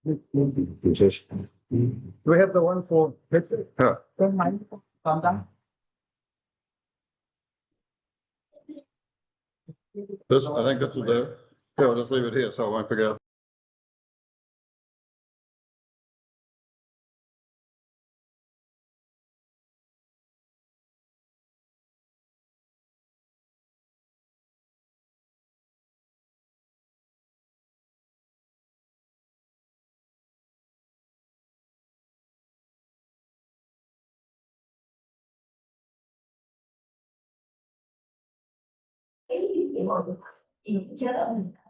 Do we have the one for headset? Yeah. Calm down. I think this will do. Yeah, I'll just leave it here so I won't forget.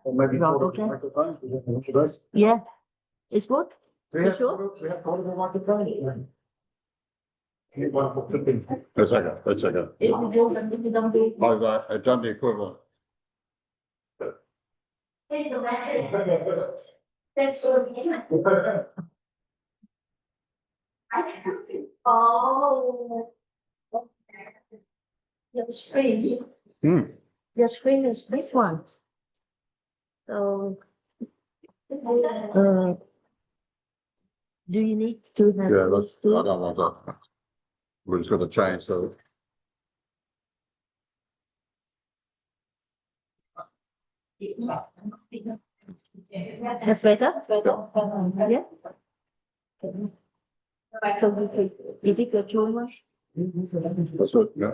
Or maybe Rob, portable okay. microphone. Do you have one of those? Yeah, it's good. Do You sure? we have portable microphone? Need one for clipping. That's okay, that's okay. If you don't do. I've done the equivalent. Oh. Your screen. Hmm. Your screen is this one. So. Do you need to have? Yeah, this I too? don't want that. We're just gonna change, so. That's better? Yeah. So, is it your choice? That's what, yeah.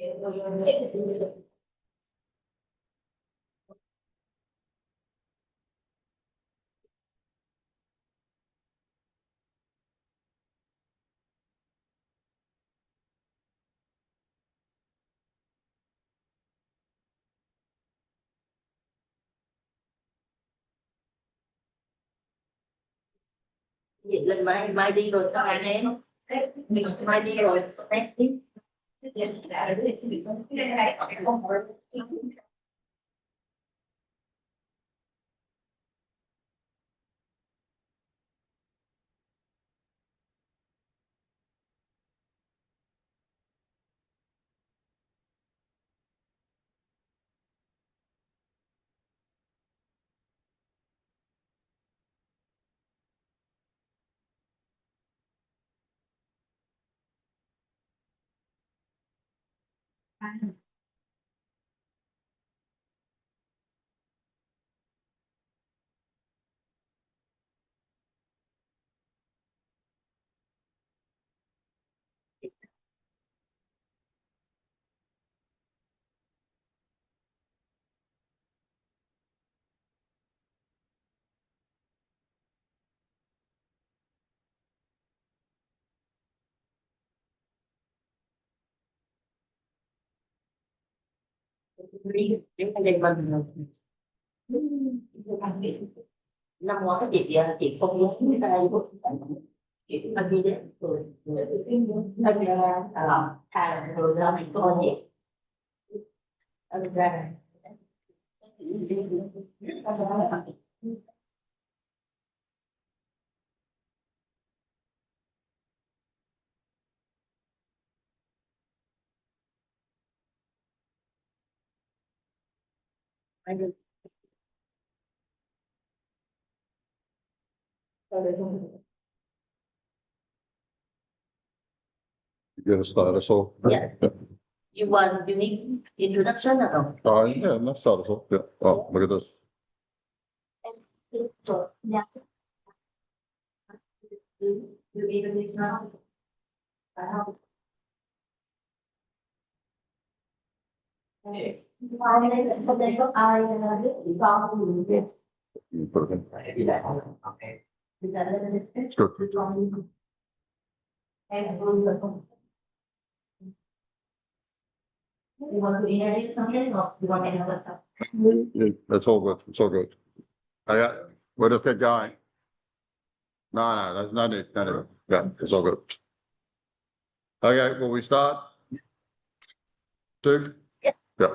Vậy lần mai đi rồi sao anh em? Mình mai đi rồi sao em? Đi đến gia đình mình năm ngoái chị không nhớ cái đây chị anh đi đến rồi anh ra thà rồi ra mình coi gì anh ra anh đi You're gonna start us off? Yeah. You need introduction or no? Yeah, let's start us off. Yeah. Oh, look at this. Yeah. You even this now? Hôm nay có ai biết chị con của mình biết? You put it in. It's good. You want to introduce something or you want another stuff? It's all good. It's all good. We'll just get going. No, there's no need. No need. Yeah, it's all good. Okay, will we start? Duke? Yeah. Yeah.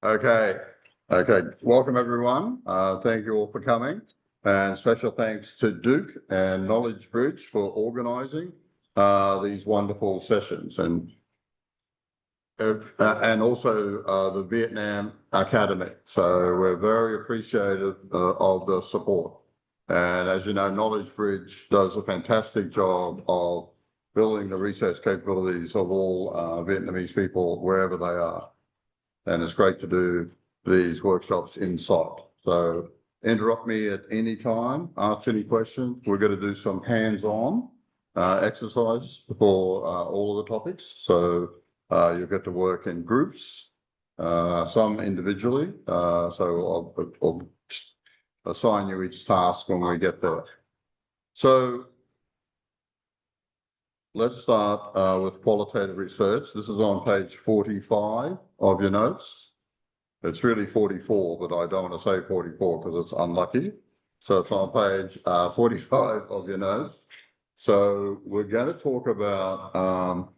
Okay. Welcome, everyone. Thank you all for coming. And special thanks to Duke and Knowledge Bridge for organizing these wonderful sessions, and also the Vietnam Academy. So we're very appreciative of the support. And as you know, Knowledge Bridge does a fantastic job of building the research capabilities of all Vietnamese people wherever they are. And it's great to do these workshops in site. So interrupt me at any time, ask any questions. We're going to do some hands-on exercise for all of the topics. So you'll get to work in groups, some individually. So I'll assign you each task when we get there. So let's start with qualitative research. This is on page 45 of your notes. It's really 44, but I don't want to say 44 because it's unlucky. So it's on page 45 of your notes. So we're going to talk about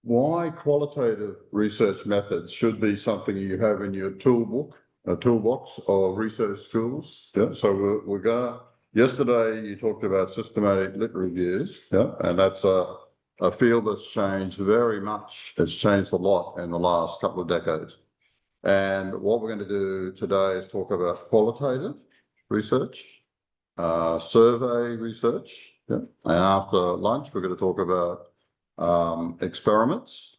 why qualitative research methods should be something you have in your toolbox of research tools. Yeah. So we're going to, yesterday you talked about systematic lit reviews. Yeah. And that's a field that's changed very much. It's changed a lot in the last couple of decades. And what we're going to do today is talk about qualitative research, survey research. Yeah. And after lunch, we're going to talk about experiments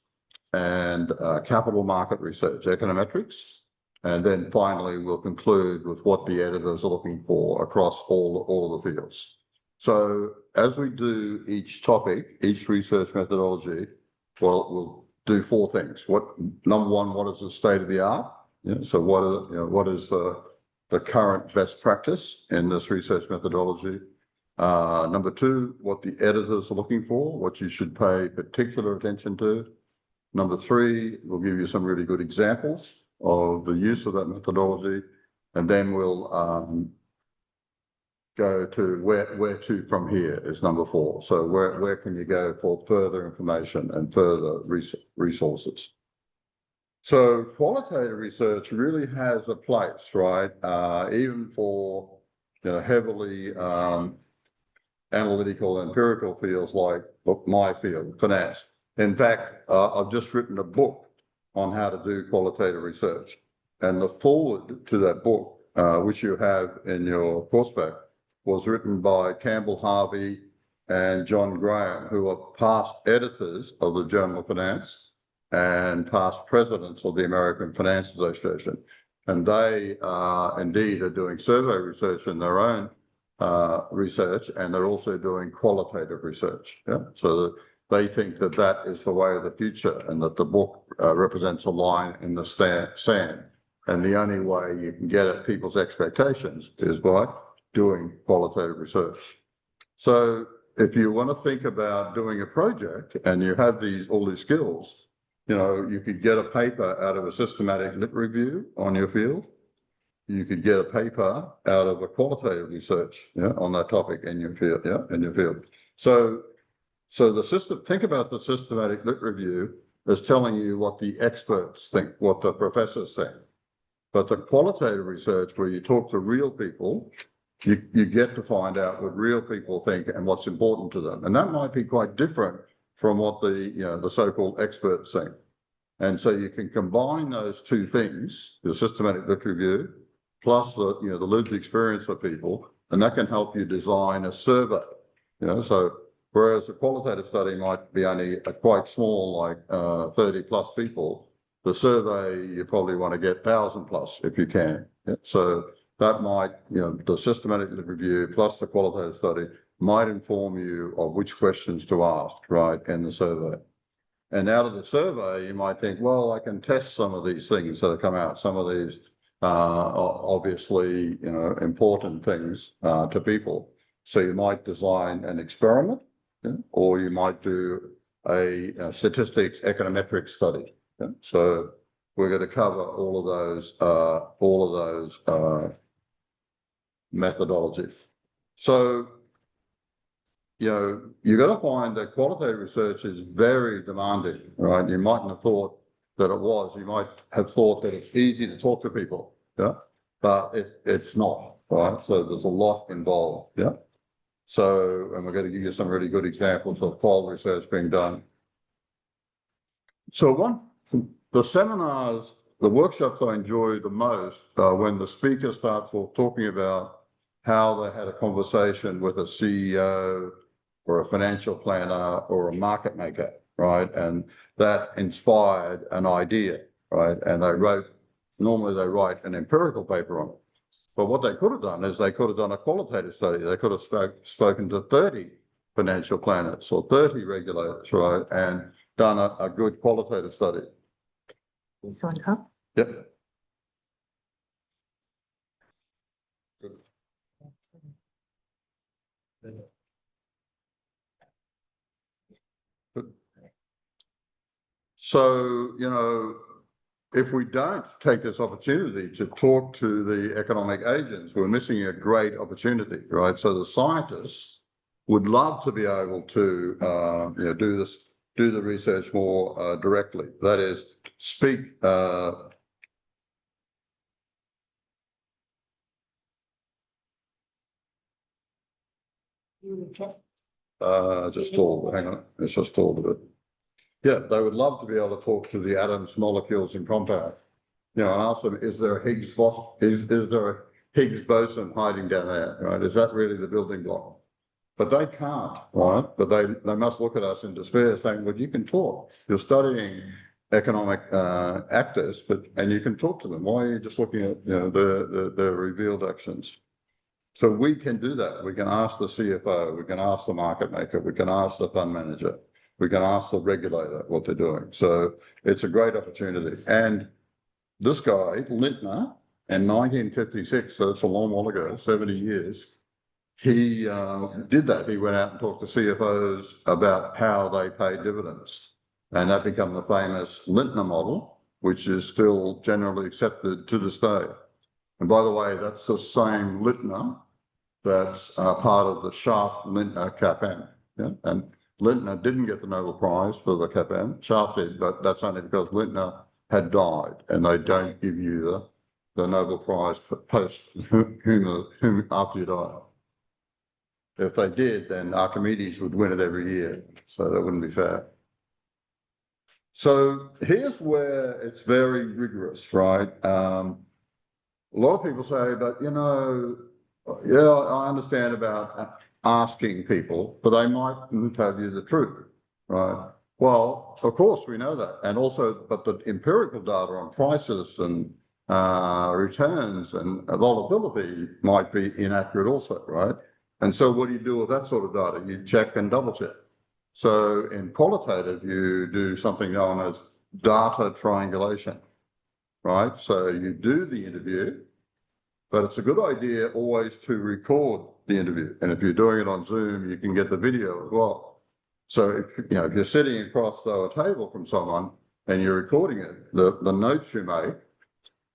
and capital market research, econometrics. And then finally, we'll conclude with what the editors are looking for across all the fields. So as we do each topic, each research methodology, well, we'll do four things. Number one, what is the state of the art? Yeah, so what is the current best practice in this research methodology? Number two, what the editors are looking for, what you should pay particular attention to. Number three, we'll give you some really good examples of the use of that methodology, and then we'll go to where to from here is number four. So where can you go for further information and further resources? So qualitative research really has a place, right? Even for heavily analytical, empirical fields like my field, finance. In fact, I've just written a book on how to do qualitative research, and the foreword to that book, which you have in your course pack, was written by Campbell Harvey and John Graham, who are past editors of the Journal of Finance and past presidents of the American Finance Association. And they indeed are doing survey research in their own research, and they're also doing qualitative research. Yeah? So they think that that is the way of the future, and that the book represents a line in the sand. And the only way you can get at people's expectations is by doing qualitative research. So if you want to think about doing a project and you have all these skills, you could get a paper out of a systematic lit review on your field. You could get a paper out of a qualitative research on that topic in your field. So the system, think about the systematic lit review as telling you what the experts think, what the professors think. But the qualitative research, where you talk to real people, you get to find out what real people think and what's important to them. And that might be quite different from what the so-called experts think. And so you can combine those two things, the systematic lit review, plus the lived experience of people, and that can help you design a survey. So whereas a qualitative study might be only a quite small, like 30 plus people, the survey you probably want to get 1,000 plus if you can. Yeah? So that might, the systematic review plus the qualitative study might inform you of which questions to ask, right, in the survey. And out of the survey, you might think, well, I can test some of these things that have come out, some of these obviously, important things to people. So you might design an experiment, or you might do a statistics econometric study. So we're going to cover all of those methodologies. So, you got to find that qualitative research is very demanding, right? You mightn't have thought that it was. You might have thought that it's easy to talk to people, but it's not, right? So there's a lot involved, So, and we're going to give you some really good examples of qual research being done. So the seminars, the workshops I enjoy the most when the speaker starts talking about how they had a conversation with a CEO or a financial planner or a market maker, right? And that inspired an idea, right? And normally they write an empirical paper on it. But what they could have done is they could have done a qualitative study. They could have spoken to 30 financial planners or 30 regulators, right? And done a good qualitative study. This one, huh? Yep. So, if we don't take this opportunity to talk to the economic agents, we're missing a great opportunity, right? So the scientists would love to be able to, do the research more directly. That is, speak. Just stalled. Hang on, it's just stalled a bit. Yeah, they would love to be able to talk to the atoms, molecules, and compounds. And ask them: Is there a Higgs is there a Higgs boson hiding down there? Right? Is that really the building block? But they can't, right? But they must look at us in despair, saying, "Well, you can talk. You're studying economic actors, and you can talk to them. Why are you just looking at the revealed actions?" So we can do that. We can ask the CFO, we can ask the market maker, we can ask the fund manager, we can ask the regulator what they're doing. So it's a great opportunity. And this guy, Lintner, in 1956, so it's a long while ago, 70 years, he did that. He went out and talked to CFOs about how they pay dividends. And that became the famous Lintner model, which is still generally accepted to this day. And by the way, that's the same Lintner that's part of the Sharpe Lintner CAPM. Yeah? And Lintner didn't get the Nobel Prize for the CAPM, Sharpe did, but that's only because Lintner had died, and they don't give you the Nobel Prize for post whom after you die. If they did, then Archimedes would win it every year, so that wouldn't be fair. So here's where it's very rigorous, right? A lot of people say, but you know, yeah, I understand about asking people, but they mightn't tell you the truth, right? Well, of course we know that. And also, but the empirical data on prices and returns and volatility might be inaccurate also, right? And so what do you do with that sort of data? You check and double check. So in qualitative, you do something known as data triangulation, right? So you do the interview, but it's a good idea always to record the interview. And if you're doing it on Zoom, you can get the video as well. So if you're sitting across a table from someone and you're recording it, the notes you make,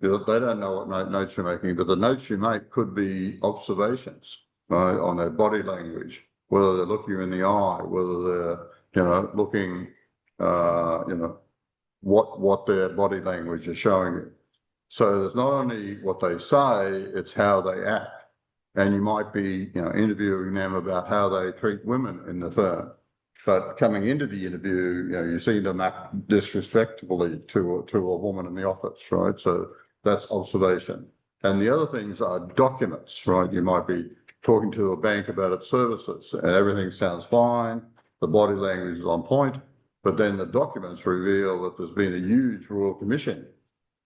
they don't know what notes you're making, but the notes you make could be observations, right, on their body language, whether they're looking you in the eye, whether they're, looking, what their body language is showing you. So there's not only what they say, it's how they act. And you might be, interviewing them about how they treat women in the firm. But coming into the interview, you seem to act disrespectfully to a woman in the office, right? So that's observation. And the other things are documents, right? You might be talking to a bank about its services and everything sounds fine. The body language is on point, but then the documents reveal that there's been a huge royal commission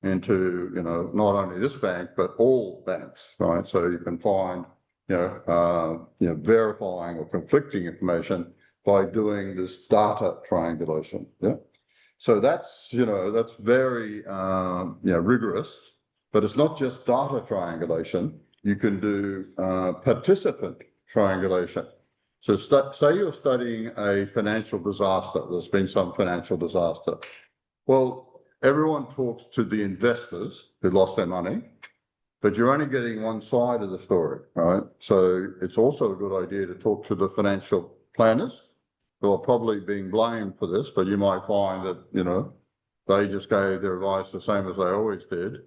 into, not only this bank, but all banks, right? So you can find, verifying or conflicting information by doing this data triangulation. Yeah. So that's, that's very, rigorous, but it's not just data triangulation. You can do participant triangulation. So say you're studying a financial disaster. There's been some financial disaster. Well, everyone talks to the investors who lost their money, but you're only getting one side of the story, right? So it's also a good idea to talk to the financial planners who are probably being blamed for this, but you might find that, they just gave their advice the same as they always did.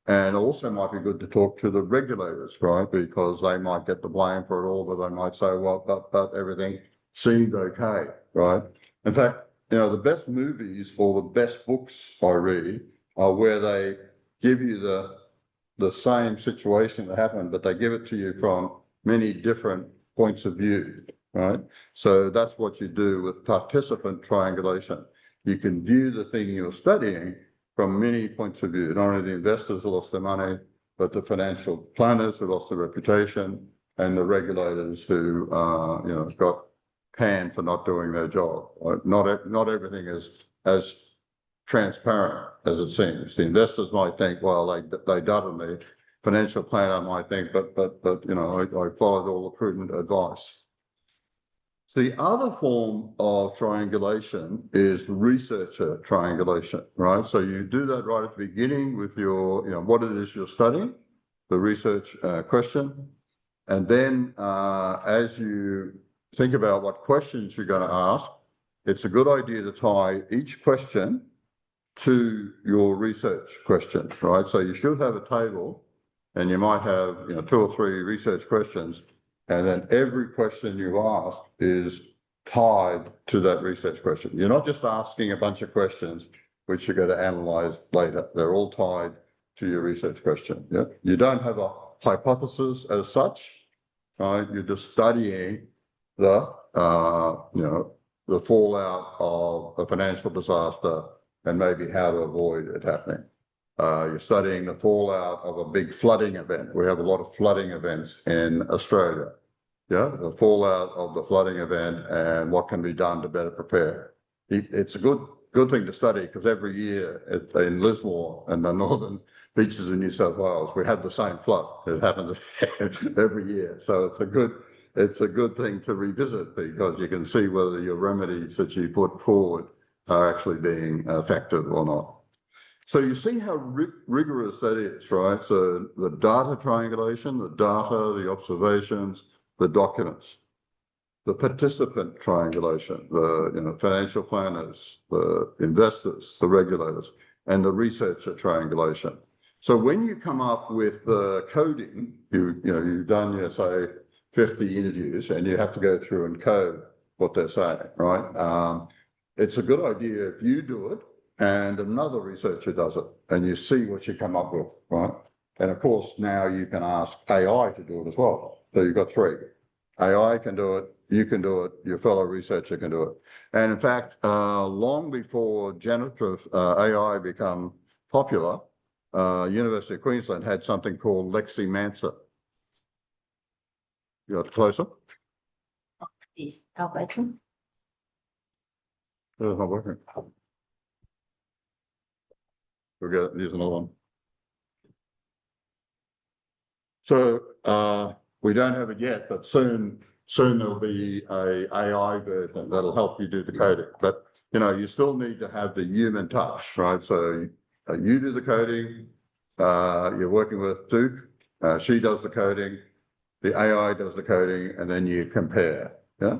And also might be good to talk to the regulators, right? Because they might get the blame for it all, but they might say, well, but everything seemed okay, right? In fact, the best movies or the best books I read are where they give you the same situation that happened, but they give it to you from many different points of view, right? So that's what you do with participant triangulation. You can view the thing you're studying from many points of view, not only the investors who lost their money, but the financial planners who lost their reputation and the regulators who, got panned for not doing their job. Right? Not everything is as transparent as it seems. The investors might think, well, they doubted me. Financial planner might think, but I followed all the prudent advice. The other form of triangulation is researcher triangulation, right? So you do that right at the beginning with your, what it is you're studying, the research question. And then as you think about what questions you're going to ask, it's a good idea to tie each question to your research question, right? So you should have a table and you might have, 2 or 3 research questions. And then every question you ask is tied to that research question. You're not just asking a bunch of questions which you're going to analyze later. They're all tied to your research question. Yeah? You don't have a hypothesis as such, right? You're just studying the fallout of a financial disaster and maybe how to avoid it happening. You're studying the fallout of a big flooding event. We have a lot of flooding events in Australia. Yeah, the fallout of the flooding event and what can be done to better prepare. It's a good thing to study because every year in Lismore and the northern beaches in New South Wales, we have the same flood. It happens every year. So it's a good thing to revisit because you can see whether your remedies that you put forward are actually being effective or not. So you see how rigorous that is, right? So the data triangulation, the data, the observations, the documents, the participant triangulation, the financial planners, the investors, the regulators, and the researcher triangulation. So when you come up with the coding, you've done your, say, 50 interviews and you have to go through and code what they're saying, right? It's a good idea if you do it and another researcher does it and you see what you come up with, right? And of course, now you can ask AI to do it as well. So you've got three. AI can do it, you can do it, your fellow researcher can do it. And in fact, long before generative AI become popular, University of Queensland had something called LexiMancer. You got closer? Is our bedroom. It's not working. Forget it, use another one. So we don't have it yet, but soon there'll be a AI version that'll help you do the coding. But you still need to have the human touch, right? So you do the coding, you're working with Duke, she does the coding, the AI does the coding, and then you compare. Yeah.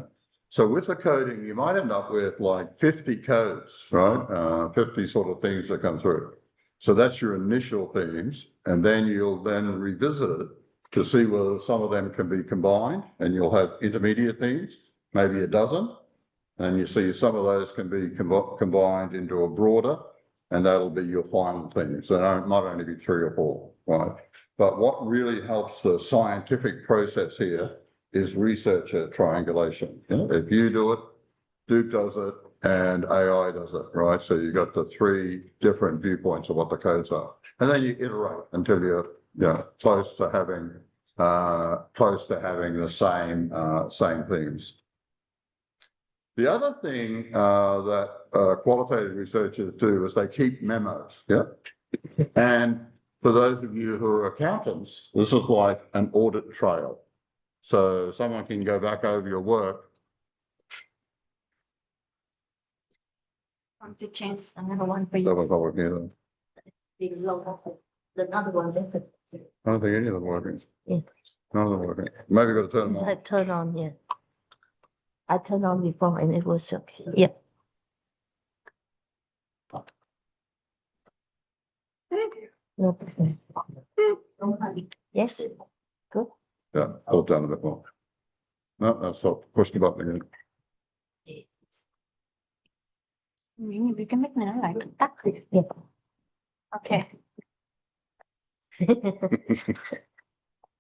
So with the coding, you might end up with like 50 codes, right? 50 sort of things that come through. So that's your initial themes, and then you'll then revisit it to see whether some of them can be combined, and you'll have intermediate themes, maybe a dozen, and you see some of those can be combined into a broader, and that'll be your final theme. So it might only be 3 or 4, right? But what really helps the scientific process here is researcher triangulation. If you do it, Duke does it, and AI does it, right? So you got the 3 different viewpoints of what the codes are, and then you iterate until you're close to having the same themes. The other thing that qualitative researchers do is they keep memos. Yeah, and for those of you who are accountants, this is like an audit trail. So someone can go back over your work. Want to change another one for you? That was not working either. The another one's in. I don't think any of them are working. Yeah. None of them are working. Maybe got to turn them I on. turn on, yeah. I turned on before and it was okay. Yep. No problem. Yes, good. Yeah, pull it down a bit more. No, that's stop. Push the button again. We can make nó lại tắt. Yeah. Okay.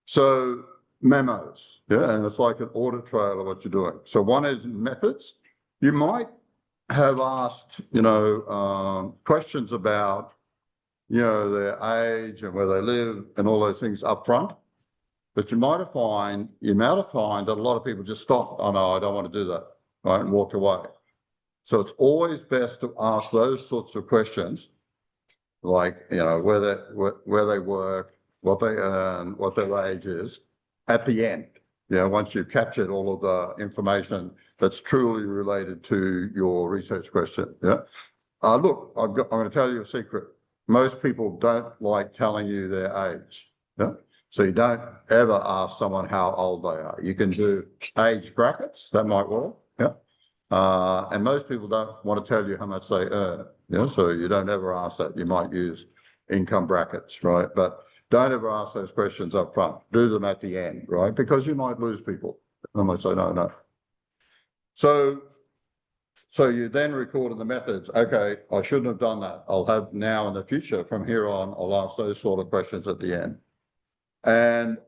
So memos, yeah, and it's like an audit trail of what you're doing. So one is methods. You might have asked, questions about, their age and where they live and all those things up front. But you might find that a lot of people just stop. Oh no, I don't want to do that, right, and walk away. So it's always best to ask those sorts of questions, like where they work, what they earn, what their age is, at the end. Once you've captured all of the information that's truly related to your research question. Yeah. Look, I'm going to tell you a secret. Most people don't like telling you their age. Yeah. So you don't ever ask someone how old they are. You can do age brackets, that might work. Yeah. And most people don't want to tell you how much they earn. So you don't ever ask that. You might use income brackets, right? But don't ever ask those questions up front. Do them at the end, right? Because you might lose people. They might say, no. So you then record in the methods, okay, I shouldn't have done that. I'll have now in the future, from here on, I'll ask those sort of questions at the end. And,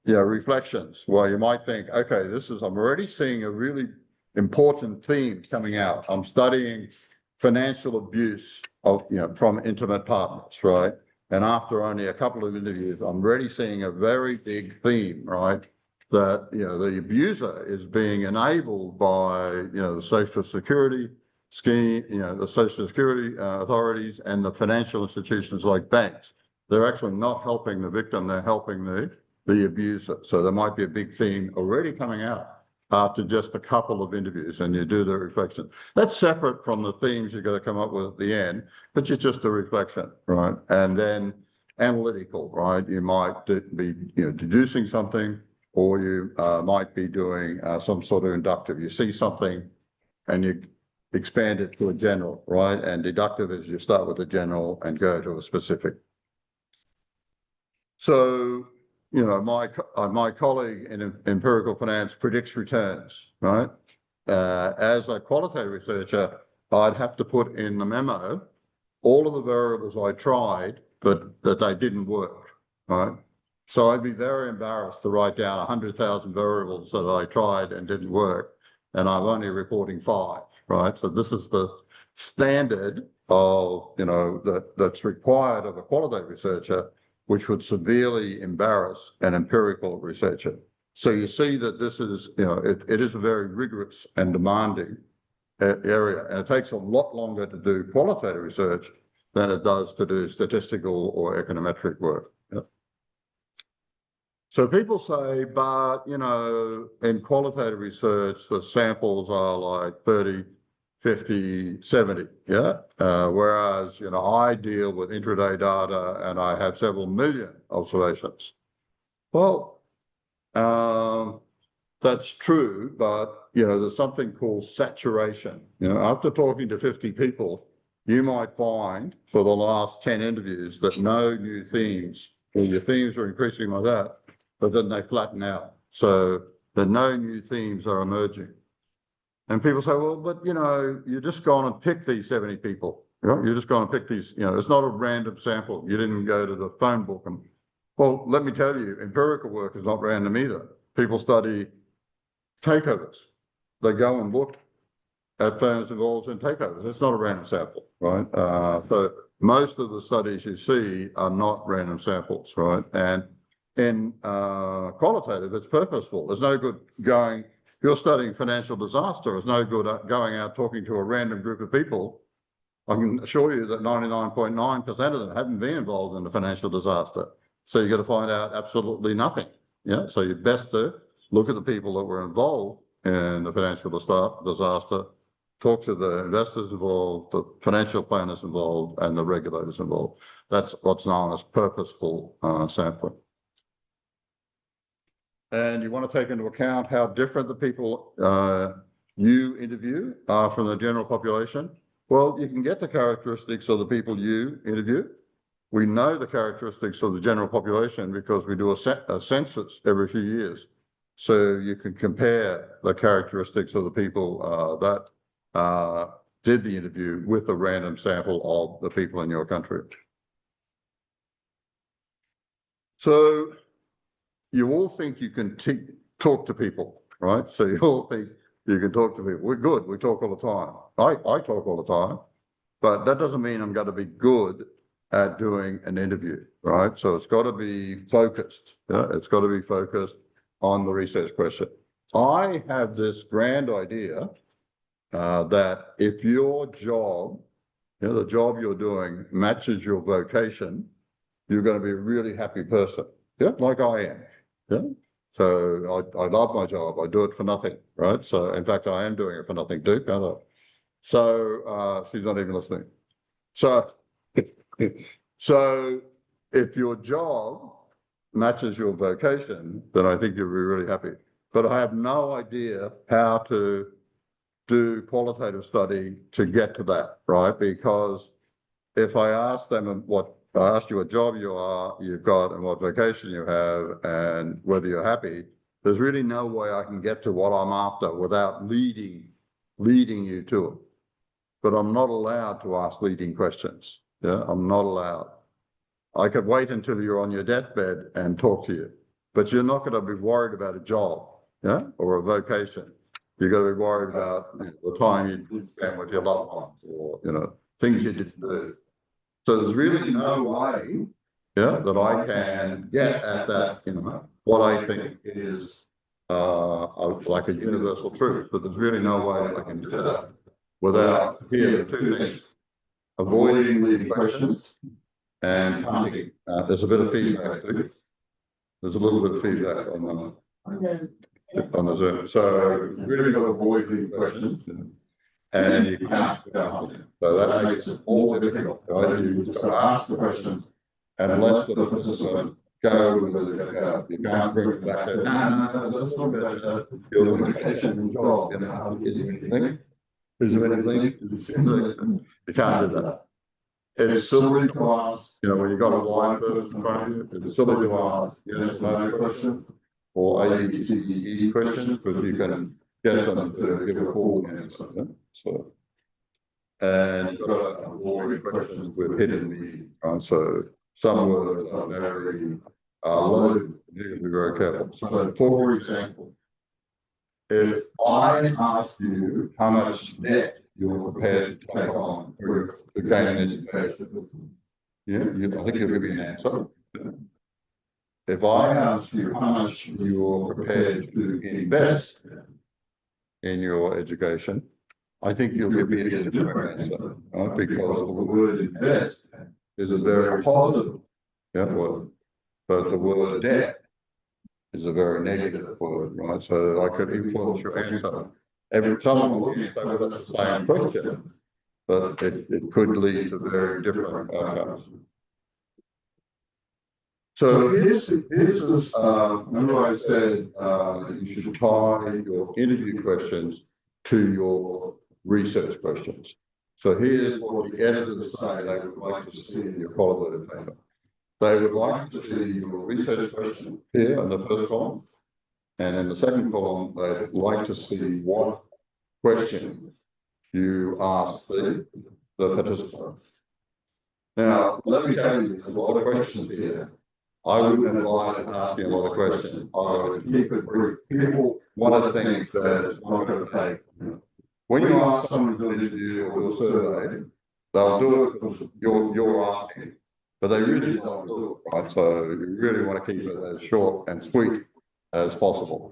reflections. Well, you might think, okay, I'm already seeing a really important theme coming out. I'm studying financial abuse from intimate partners, right? And after only a couple of interviews, I'm already seeing a very big theme, right? That, the abuser is being enabled by, the Social Security scheme, the Social Security authorities and the financial institutions like banks. They're actually not helping the victim, they're helping the abuser. So there might be a big theme already coming out after just a couple of interviews, and you do the reflection. That's separate from the themes you've got to come up with at the end, but it's just a reflection, right? And then analytical, right? You might be, deducing something, or you might be doing some sort of inductive. You see something and you expand it to a general, right? And deductive is you start with a general and go to a specific. So, my colleague in empirical finance predicts returns, right? As a qualitative researcher, I'd have to put in the memo all of the variables I tried, but that they didn't work, right? So I'd be very embarrassed to write down 100,000 variables that I tried and didn't work, and I'm only reporting 5, right? So this is the standard of, that's required of a qualitative researcher, which would severely embarrass an empirical researcher. So you see that this is, it is a very rigorous and demanding area, and it takes a lot longer to do qualitative research than it does to do statistical or econometric work. Yeah. So people say, but, in qualitative research, the samples are like 30, 50, 70, yeah? Whereas, I deal with intraday data and I have several million observations. Well, that's true, but, there's something called saturation. After talking to 50 people, you might find for the last 10 interviews that no new themes, or your themes are increasing like that, but then they flatten out. So that no new themes are emerging. And people say, well, but, you're just going to pick these 70 people. You're just going to pick these, it's not a random sample. You didn't go to the phone book. Well, let me tell you, empirical work is not random either. People study takeovers. They go and look at firms involved in takeovers. It's not a random sample, right? So most of the studies you see are not random samples, right? And in qualitative, it's purposeful. There's no good going, if you're studying financial disaster, it's no good going out talking to a random group of people. I can assure you that 99.9% of them haven't been involved in a financial disaster. So you've got to find out absolutely nothing. Yeah. So you're best to look at the people that were involved in the financial disaster, talk to the investors involved, the financial planners involved, and the regulators involved. That's what's known as purposeful sampling. And you want to take into account how different the people you interview are from the general population. Well, you can get the characteristics of the people you interview. We know the characteristics of the general population because we do a census every few years. So you can compare the characteristics of the people that did the interview with a random sample of the people in your country. So you all think you can talk to people, right? So you all think you can talk to people. We're good. We talk all the time. I talk all the time, but that doesn't mean I'm going to be good at doing an interview, right? So it's got to be focused. Yeah? It's got to be focused on the research question. I have this grand idea that if your job, the job you're doing matches your vocation, you're going to be a really happy person. Yeah, like I am. Yeah. So I love my job. I do it for nothing, right? So in fact, I am doing it for nothing too, kind of. So she's not even listening. So if your job matches your vocation, then I think you'll be really happy. But I have no idea how to do qualitative study to get to that, right? Because if I ask them what I asked you what job you've got and what vocation you have and whether you're happy, there's really no way I can get to what I'm after without leading you to it. But I'm not allowed to ask leading questions. Yeah, I'm not allowed. I could wait until you're on your deathbed and talk to you, but you're not going to be worried about a job, yeah, or a vocation. You're going to be worried about the time you spend with your loved ones, or things you didn't do. So there's really no way, yeah, that I can get at that, what I think is like a universal truth, but there's really no way I can do that without here two things: avoiding leading questions and hunting. There's a bit of feedback too. There's a little bit of feedback on the Zoom. So you really got to avoid leading questions, and you can't without hunting. So that makes it all difficult. Right? You just got to ask the questions and let the participant go with it. You can't bring it back to no, that's not better. Your limitation and job, is there anything? Is there anything? You can't do that. It's silly to ask, when you've got a blind person in front of you, it's silly to ask yes, no question or A, B, C, D, E questions, because you can get them to give a full answer. Yeah? So, and you've got to avoid questions with hidden meaning, right? So some words are very loaded. You have to be very careful. So, for example, if I ask you how much debt you're prepared to take on to gain an education, I think you'll give me an answer. If I ask you how much you're prepared to invest in your education, I think you'll give me a different answer, right? Because the word invest is a very positive word, but the word debt is a very negative word, right? So I could influence your answer. Every time will look at the same question, but it could lead to very different outcomes. So here's this, remember I said you should tie your interview questions to your research questions. So here's what the editors say they would like to see in your qualitative paper. They would like to see your research question here in the first column, and in the second column, they'd like to see what question you ask the participant. Now, let me tell you, there's a lot of questions here. I wouldn't advise asking a lot of questions. I would keep it brief. People want to think that it's not going to take. When you ask someone to do an interview or do a survey, they'll do it because you're asking, but they really don't do it, right? So you really want to keep it as short and sweet as possible.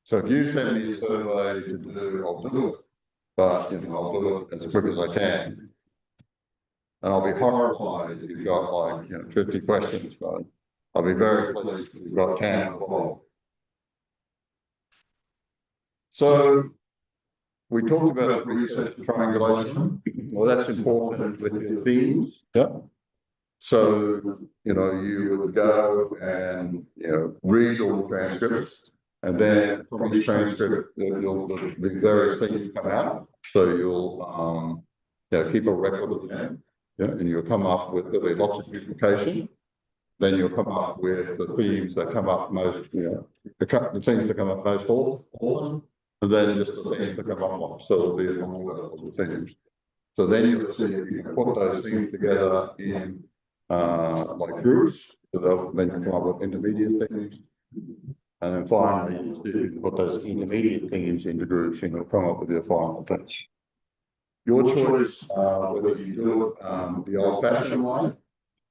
So if you send me a survey to do, I'll do it, but I'll do it as quick as I can. And I'll be horrified if you've got like 50 questions, but I'll be very pleased if you've got 10 or 12. So we talked about research triangulation. Well, that's important with your themes. Yeah. So you would go and read all the transcripts, and then from each transcript there'll be various things come out. So you'll keep a record of them. And you'll come up with, there'll be lots of duplication. Then you'll come up with the themes that come up most, the things that come up most often, and then just the things that come up once. So it'll be a long list of the themes. So then you'll see if you can put those things together in like groups. So then you come up with intermediate themes. And then finally, you see if you can put those intermediate themes into groups, and you'll come up with your final text. Your choice, whether you do it the old-fashioned way,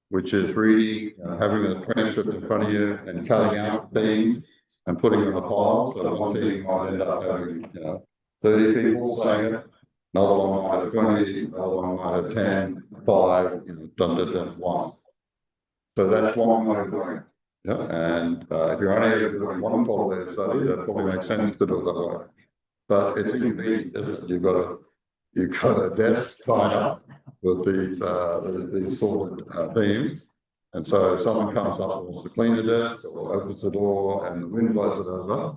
which is reading, having a transcript in front of you and cutting out things and putting it in a pile. So one thing might end up having 30 people saying it, another one might have 20, another one might have 10, 5, done 1. So that's one way of doing it. And if you're only ever doing one qualitative study, that probably makes sense to do it that way. But it's inconvenient, isn't it? You've got a desk tied up with these sorted themes, and so if someone comes up and wants to clean the desk or opens the door and the wind blows it over,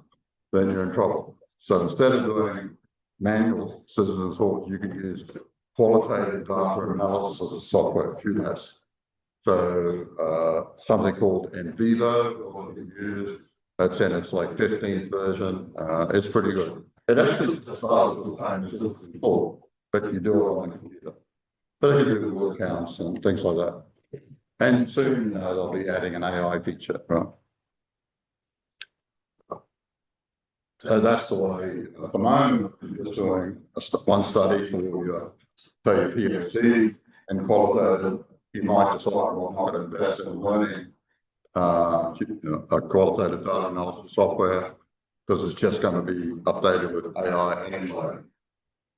then you're in trouble. So instead of doing manual scissors and swords, you can use qualitative data analysis software, QDAS. So something called NVivo, you can use. That's in its like 15th version. It's pretty good. It actually just starts with the same system before, but you do it on the computer. But you can do word counts and things like that. And soon they'll be adding an AI feature, right? So that's the way at the moment. You're just doing one study for your say PhD in qualitative, you might decide, well, I'm not going to invest in learning a qualitative data analysis software because it's just going to be updated with AI anyway.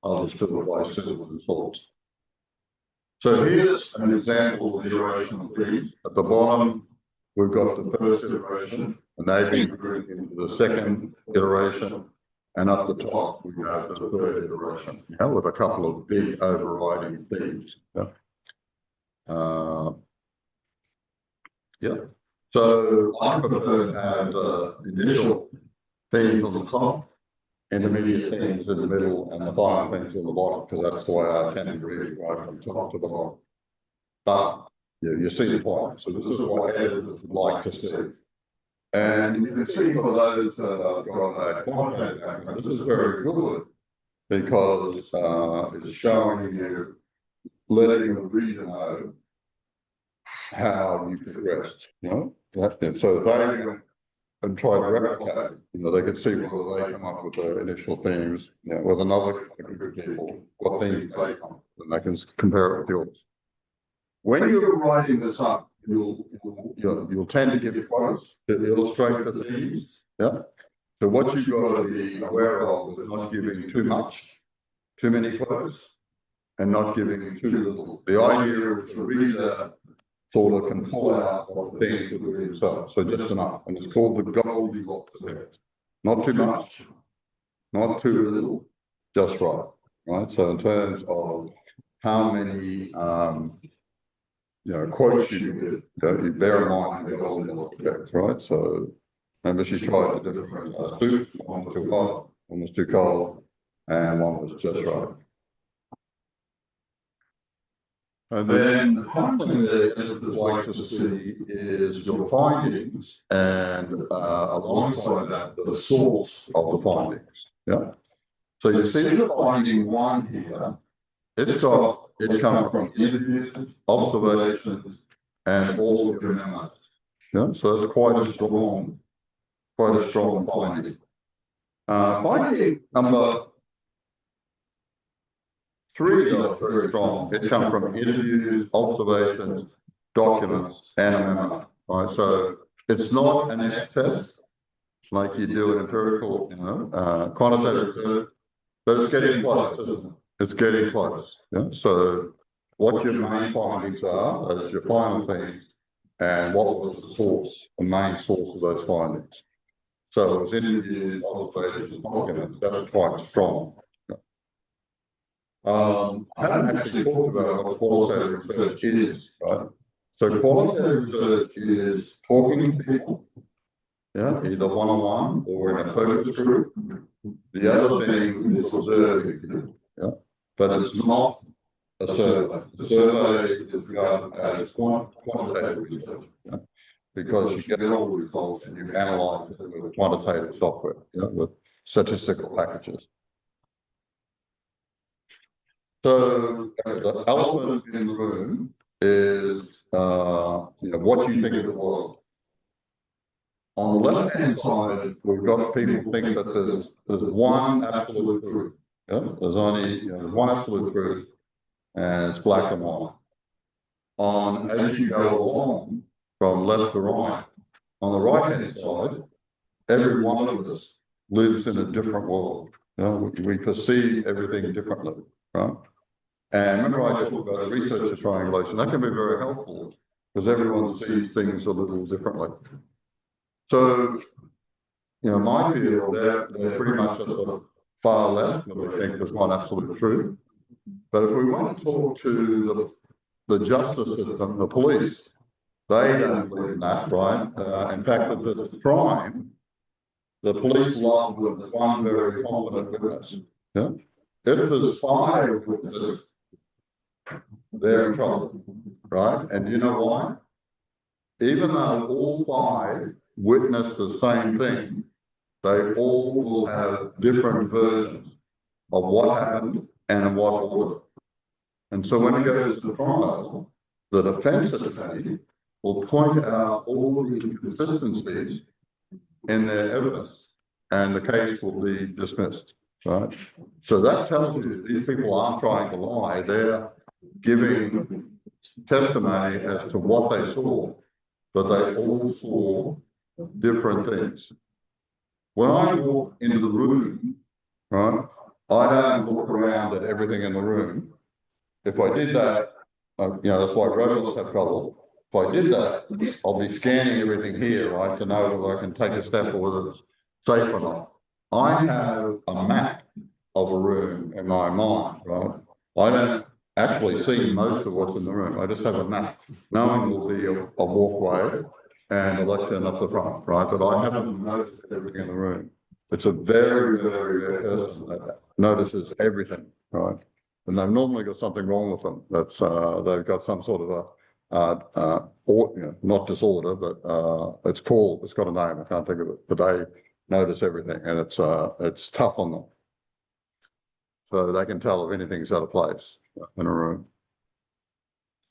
I'll just do it by simple results. So here's an example of the iteration of these. At the bottom, we've got the first iteration, and they've been grouped into the second iteration. And up the top, we have the third iteration, with a couple of big overriding themes. So I prefer to have the initial themes on the top, intermediate themes in the middle, and the final themes on the bottom, because that's the way I tend to read it, right from top to the bottom. But you see the point. So this is what editors would like to see. And you can see for those that have got a quantitative background, this is very good because it's showing you, letting the reader know how you progressed, so they and try to replicate, they can see whether they come up with the initial themes, with another group of people, what themes they come up with, and they can compare it with yours. When you're writing this up, you'll tend to give quotes to illustrate the themes. So what you've got to be aware of is not giving too many quotes, and not giving too little. The idea is the reader sort of can pull out what the themes would be themselves. So just enough, and it's called the Goldilocks effect. Not too much, not too little, just right. Right. So in terms of how many quotes you give, you bear in mind the Goldilocks effect, right? So remember, she tried the different soups. One was too hot, one was too cold, and one was just right. And then the final thing that editors like to see is your findings, and alongside that, the source of the findings. So you see the finding one here. It comes from interviews, observations, and all of your memos. So that's quite a strong finding. Finding number 3 is very strong. It comes from interviews, observations, documents, and a memo. Right. So it's not an F test like you do in empirical, quantitative research, but it's getting close, isn't it? It's getting close. So what your main findings are, that is your final things, and what was the main source of those findings. So it was interviews, observations, documents. That's quite strong. I haven't actually talked about what qualitative research is, right? So qualitative research is talking to people, either one-on-one or in a focus group. The other thing is observing people, but it's not a survey. The survey is regarded as quantitative research, because you get all the results and you analyze it with quantitative software, with statistical packages. So the elephant in the room is, what do you think of the world? On the left-hand side, we've got people think that there's one absolute truth. There's only one absolute truth, and it's black and white. As you go along from left to right, on the right-hand side, every one of us lives in a different world. We perceive everything differently, right? And remember, I talked about research triangulation. That can be very helpful because everyone sees things a little differently. So, my field, they're pretty much at the far left, and we think there's one absolute truth. But if we want to talk to the justice system, the police, they don't believe in that, right? In fact, if there's a crime, the police love with one very competent witness. If there's 5 witnesses, they're in trouble, right? And you know why? Even though all 5 witness the same thing, they all will have different versions of what happened and in what order. And so when it goes to trial, the defense attorney will point out all the inconsistencies in their evidence, and the case will be dismissed. right? So that tells you these people aren't trying to lie. They're giving testimony as to what they saw, but they all saw different things. When I walk into the room, right, I don't look around at everything in the room. If I did that, that's why robots have trouble. If I did that, I'll be scanning everything here, right, to know whether I can take a step or whether it's safe or not. I have a map of a room in my mind, right? I don't actually see most of what's in the room. I just have a map, knowing there'll be a walkway and a lectern up the front, right? But I haven't noticed everything in the room. It's a very, very rare person that notices everything, right? And they've normally got something wrong with them. That's they've got some sort of not disorder, but it's got a name. I can't think of it, but they notice everything, and it's tough on them. So they can tell if anything's out of place in a room.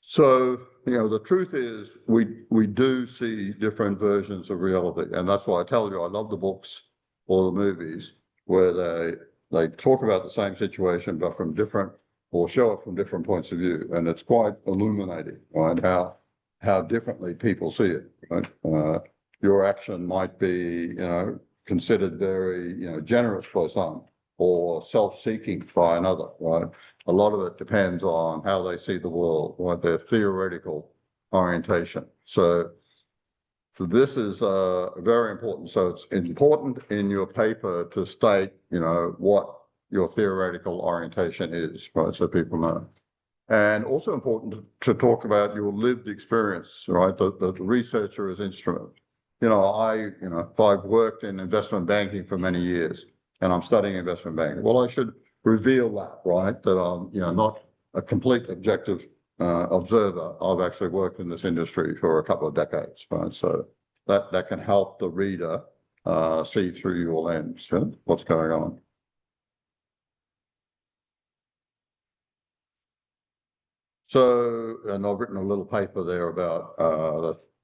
So, the truth is we do see different versions of reality. And that's why I tell you, I love the books or the movies where they talk about the same situation, but from different, or show it from different points of view. And it's quite illuminating, right? How differently people see it, right? Your action might be, considered very, generous by some, or self-seeking by another, right? A lot of it depends on how they see the world, right? Their theoretical orientation. So this is very important. So it's important in your paper to state, what your theoretical orientation is, right? So people know. And also important to talk about your lived experience, right? The researcher as instrument. If I've worked in investment banking for many years and I'm studying investment banking, well, I should reveal that, right? That I'm, not a complete objective observer. I've actually worked in this industry for a couple of decades, right? So that can help the reader see through your lens, what's going on. So, and I've written a little paper there about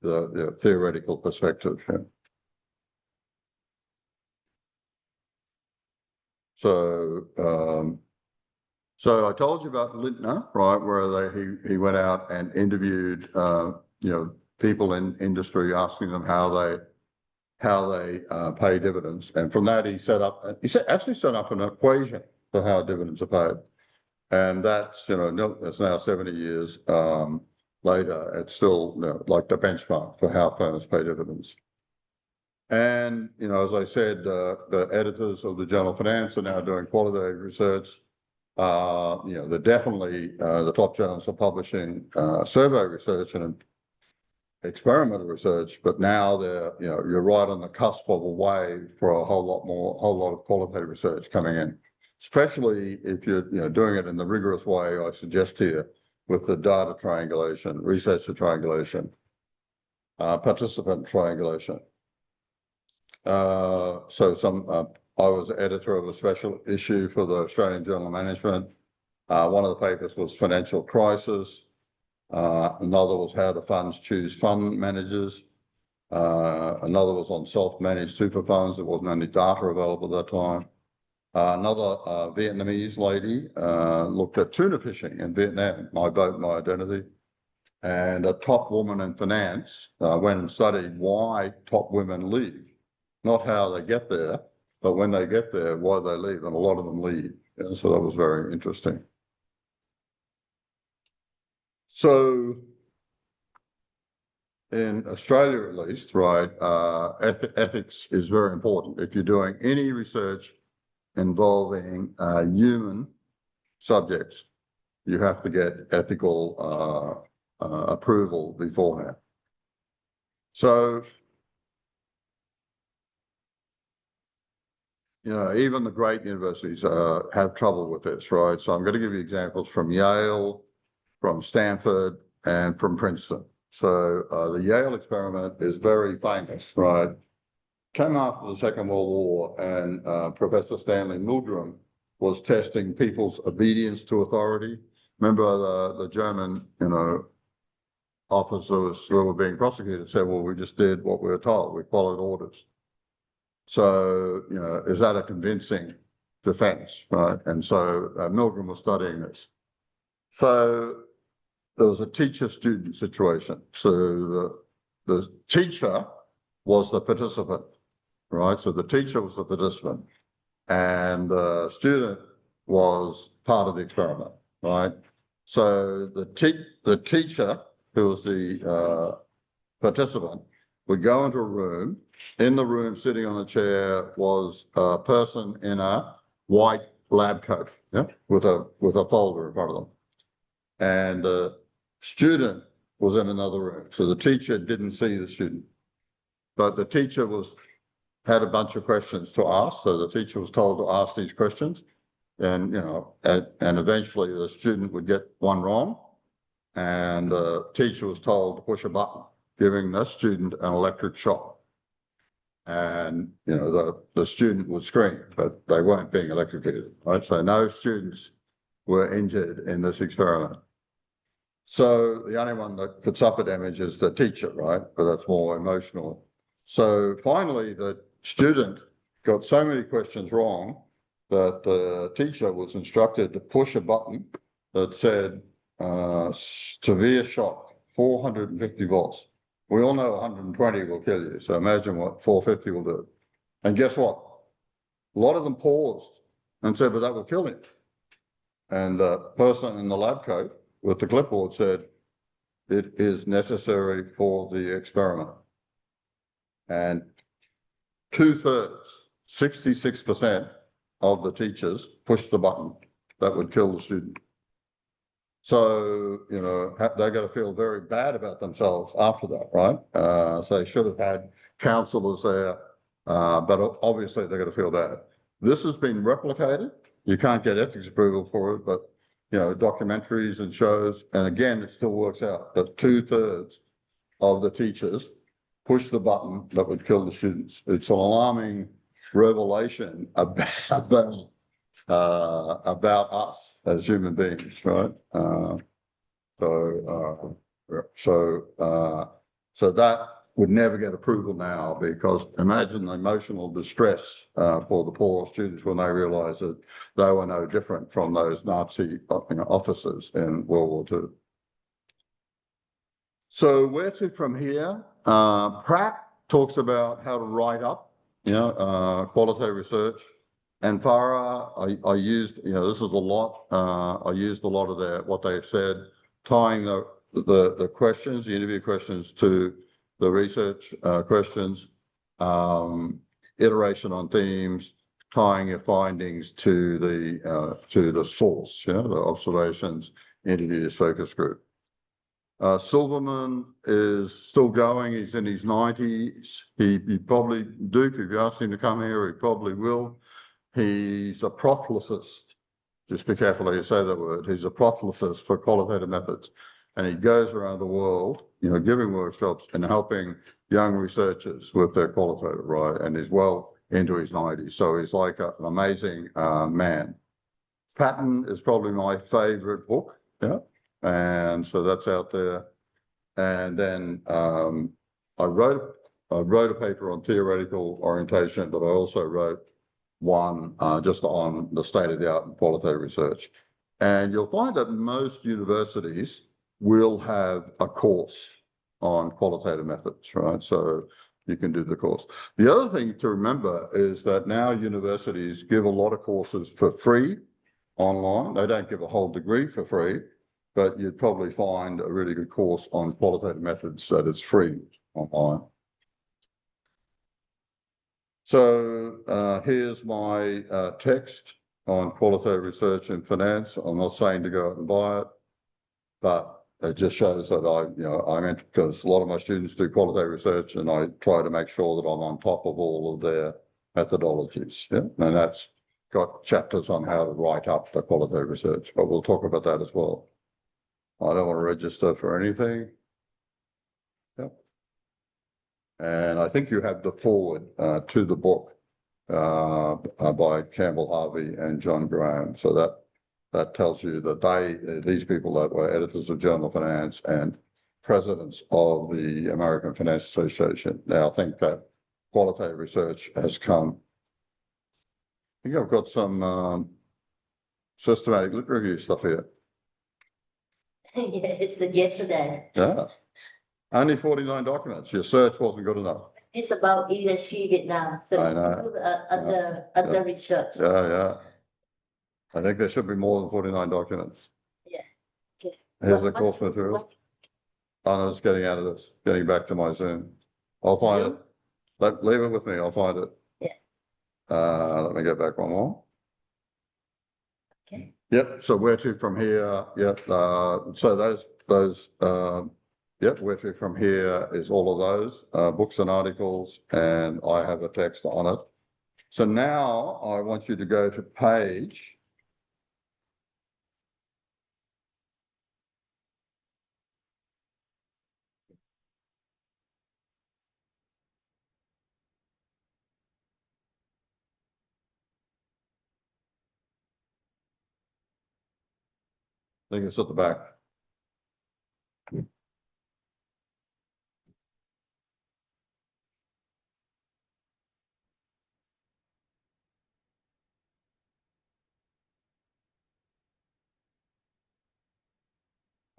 the theoretical perspective. So I told you about Lintner, right, where he went out and interviewed people in industry, asking them how they pay dividends, and from that he actually set up an equation for how dividends are paid, and that's it's now 70 years later. It's still like the benchmark for how firms pay dividends. And, as I said, the editors of the Journal of Finance are now doing qualitative research. They're definitely the top journals are publishing survey research and experimental research, but now you're right on the cusp of a wave for a whole lot of qualitative research coming in, especially if you're doing it in the rigorous way I suggest here with the data triangulation, researcher triangulation, participant triangulation. I was editor of a special issue for the Australian Journal of Management. One of the papers was financial crisis. Another was how the funds choose fund managers. Another was on self-managed super funds. There wasn't any data available at that time. Another Vietnamese lady looked at tuna fishing in Vietnam, My Boat, My Identity. And a top woman in finance went and studied why top women leave. Not how they get there, but when they get there, why they leave, and a lot of them leave. So that was very interesting. So in Australia, at least, right, ethics is very important. If you're doing any research involving human subjects, you have to get ethical approval beforehand. So, even the great universities have trouble with this, right? So I'm going to give you examples from Yale, from Stanford, and from Princeton. So the Yale experiment is very famous, right? Came after the Second World War, and Professor Stanley Milgram was testing people's obedience to authority. Remember the German, officers who were being prosecuted said, well, we just did what we were told. We followed orders. So, is that a convincing defense, right? And so Milgram was studying this. So there was a teacher-student situation. So the teacher was the participant, right? So the teacher was the participant and the student was part of the experiment, right? So the teacher, who was the participant, would go into a room. In the room, sitting on a chair, was a person in a white lab coat, yeah, with a folder in front of them. And the student was in another room. So the teacher didn't see the student, but the teacher had a bunch of questions to ask. So the teacher was told to ask these questions, and and eventually the student would get one wrong, and the teacher was told to push a button, giving the student an electric shock. And the student would scream, but they weren't being electrocuted, right? So no students were injured in this experiment. So the only one that could suffer damage is the teacher, right? But that's more emotional. So finally, the student got so many questions wrong that the teacher was instructed to push a button that said severe shock, 450 volts. We all know 120 will kill you. So imagine what 450 will do. And guess what? A lot of them paused and said, but that will kill me. And the person in the lab coat with the clipboard said, it is necessary for the experiment. And 2/3, 66% of the teachers pushed the button that would kill the student. So, they're going to feel very bad about themselves after that, right? So they should have had counselors there, but obviously they're going to feel bad. This has been replicated. You can't get ethics approval for it, but documentaries and shows, and again, it still works out that 2/3 of the teachers push the button that would kill the students. It's an alarming revelation about us as human beings, right? So that would never get approval now, because imagine the emotional distress for the poor students when they realize that they were no different from those Nazi officers in World War II. So where to from here? Pratt talks about how to write up, qualitative research. And Farah, I used, this is a lot. I used a lot of what they've said, tying the questions, the interview questions to the research questions, iteration on themes, tying your findings to the source, the observations, interviews, focus group. Silverman is still going. He's in his 90s. He probably, Duke, if you ask him to come here, he probably will. He's a proselytist. Just be careful how you say that word. He's a proselytist for qualitative methods. And he goes around the world, giving workshops and helping young researchers with their qualitative, right? And he's well into his 90s. So he's like an amazing man. Patton is probably my favorite book. Yeah. And so that's out there. And then I wrote a paper on theoretical orientation, but I also wrote one just on the state of the art in qualitative research. And you'll find that most universities will have a course on qualitative methods, right? So you can do the course. The other thing to remember is that now universities give a lot of courses for free online. They don't give a whole degree for free, but you'd probably find a really good course on qualitative methods that is free online. So here's my text on qualitative research in finance. I'm not saying to go out and buy it, but it just shows that I'm into, because a lot of my students do qualitative research, and I try to make sure that I'm on top of all of their methodologies. Yeah, and that's got chapters on how to write up the qualitative research, but we'll talk about that as well. I don't want to register for anything. Yep. And I think you have the forward to the book by Campbell Harvey and John Graham. So that tells you that these people that were editors of Journal of Finance and presidents of the American Finance Association. Now I think that qualitative research has come think I've got some, systematic lit review stuff here. Yeah, it's the yesterday. Yeah. Only 49 documents. Your search wasn't good enough. It's about ESG Vietnam, so I it's know. still, under research. Yeah. I think there should be more than 49 documents. Yeah. Okay. Here's the What- course materials. I'm just getting out of this, getting back to my Zoom. I'll find it. Leave it with me. I'll find it. Yeah. Let me get back one more. Okay. Yep. So where to from here? Yep. So yep. Where to from here is all of those, books and articles, and I have a text on it. So now I want you to go to page. I think it's at the back.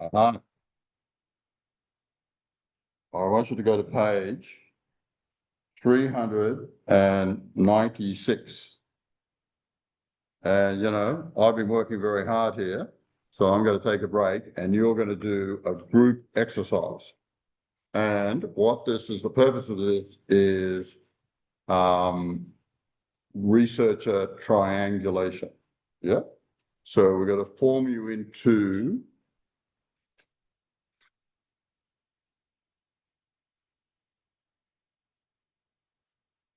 I want you to go to page 396. And, I've been working very hard here, so I'm going to take a break and you're going to do a group exercise. And what this is, the purpose of this is, researcher triangulation. Yeah. So we're going to form you into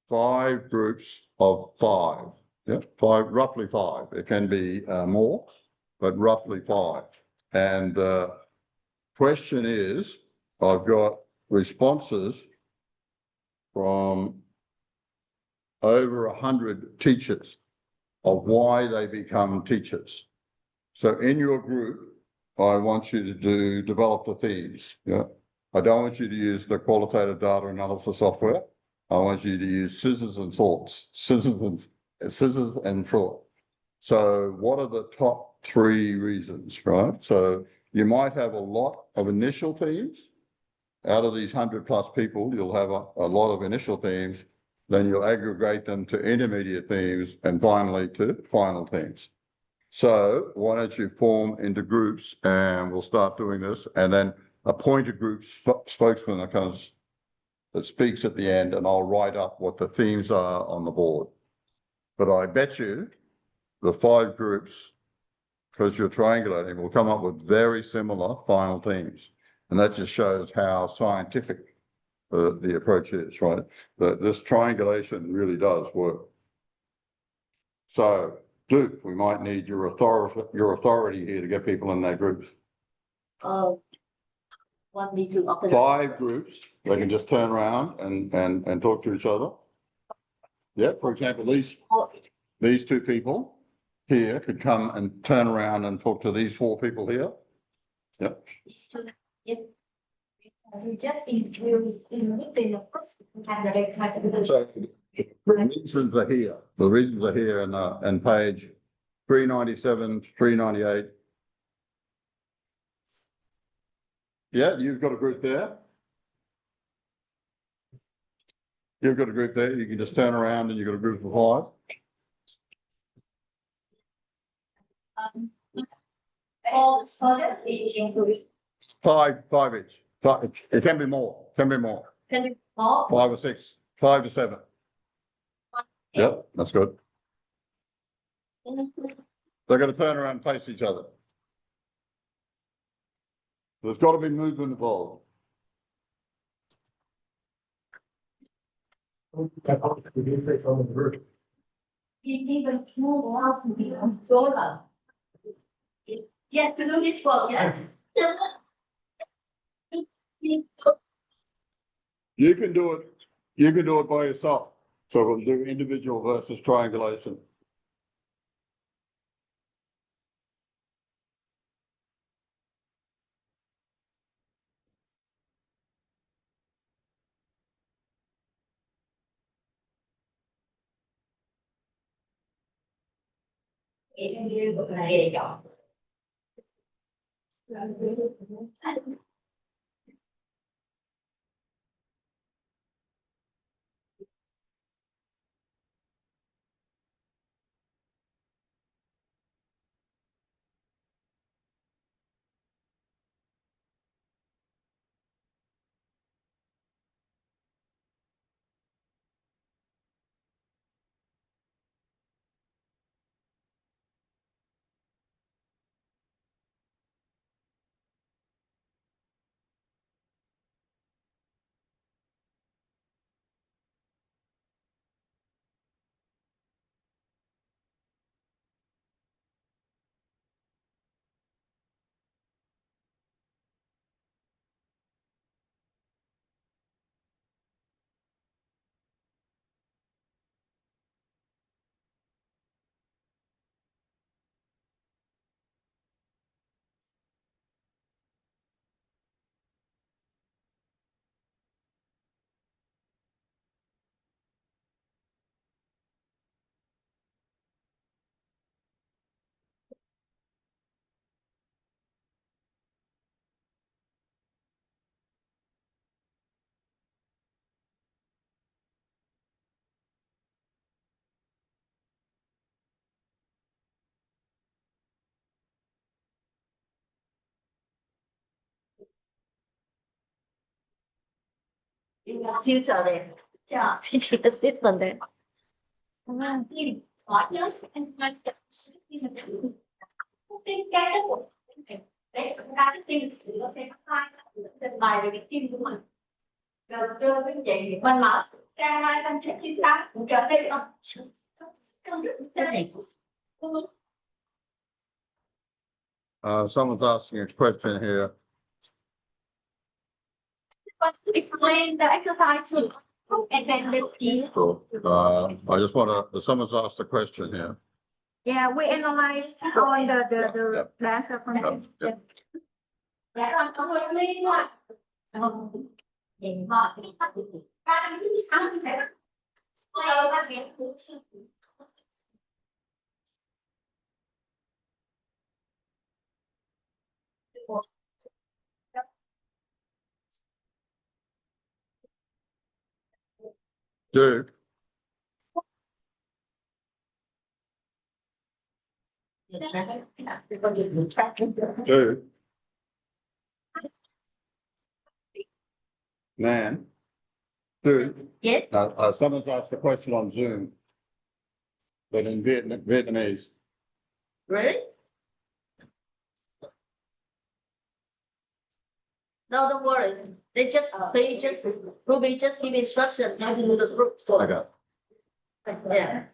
5 groups of 5. Yeah, 5, roughly 5. It can be more, but roughly 5. And the question is, I've got responses from over 100 teachers of why they become teachers. So in your group, I want you to develop the themes. Yeah. I don't want you to use the qualitative data analysis software. I want you to use scissors and thoughts, scissors and thought. So what are the top 3 reasons, right? So you might have a lot of initial themes. Out of these 100+ people, you'll have a lot of initial themes. Then you'll aggregate them to intermediate themes and finally to final themes. So why don't you form into groups and we'll start doing this, and then appoint a group spokesman that speaks at the end, and I'll write up what the themes are on the board. But I bet you the 5 groups, because you're triangulating, will come up with very similar final themes. And that just shows how scientific the approach is, right? This triangulation really does work. So, Duke, we might need your authority here to get people in their groups. Want me to open 5 groups, they can just turn around and talk to each other. Yeah, for example, these 2 people here could come and turn around and talk to these 4 people here. Yep. these 2? Yes. We just include in the first candidate. So the reasons are here. The reasons are here in page 397, 398. Yeah, you've got a group there. You've got a group there. You can just turn around and you've got a group of 5. All further include 5 each. It can be more. Can be more. can be more. 5 or 6. 5 to 7. Yep, that's good. They're going to turn around and face each other. There's got to be movement involved. We did say from the group. Even small house to be on solar. Yeah, to do this work, yeah. You can do it. You can do it by yourself. So we'll do individual versus triangulation. nghĩ như một này để chọn chưa sợ đẹp chờ Chị assistant đấy. Nhìn hỏi nhớ anh sẽ cái đó của đấy ra cái tim thì nó sẽ phát trên bài về cái tim của mình rồi cho cái chị mình mở ra mai tâm thế thì sao cũng chờ xem không rất là này Someone's asking a question here. but to explain the exercise to and then let's see. I just want to, someone's asked a question here. Yeah, we analyze all the Yep. data from Yep, yep. Dạ rồi cảm ơn Liên ạ. Nhìn mọi cái ra cái sao thì sẽ ra cái Duke, Duke. Man. Duke. Yes. Someone's asked a question on Zoom. But in Vietnamese. Really? No, don't worry. They just Ruby just give instruction how to do the group for. Okay. Yeah.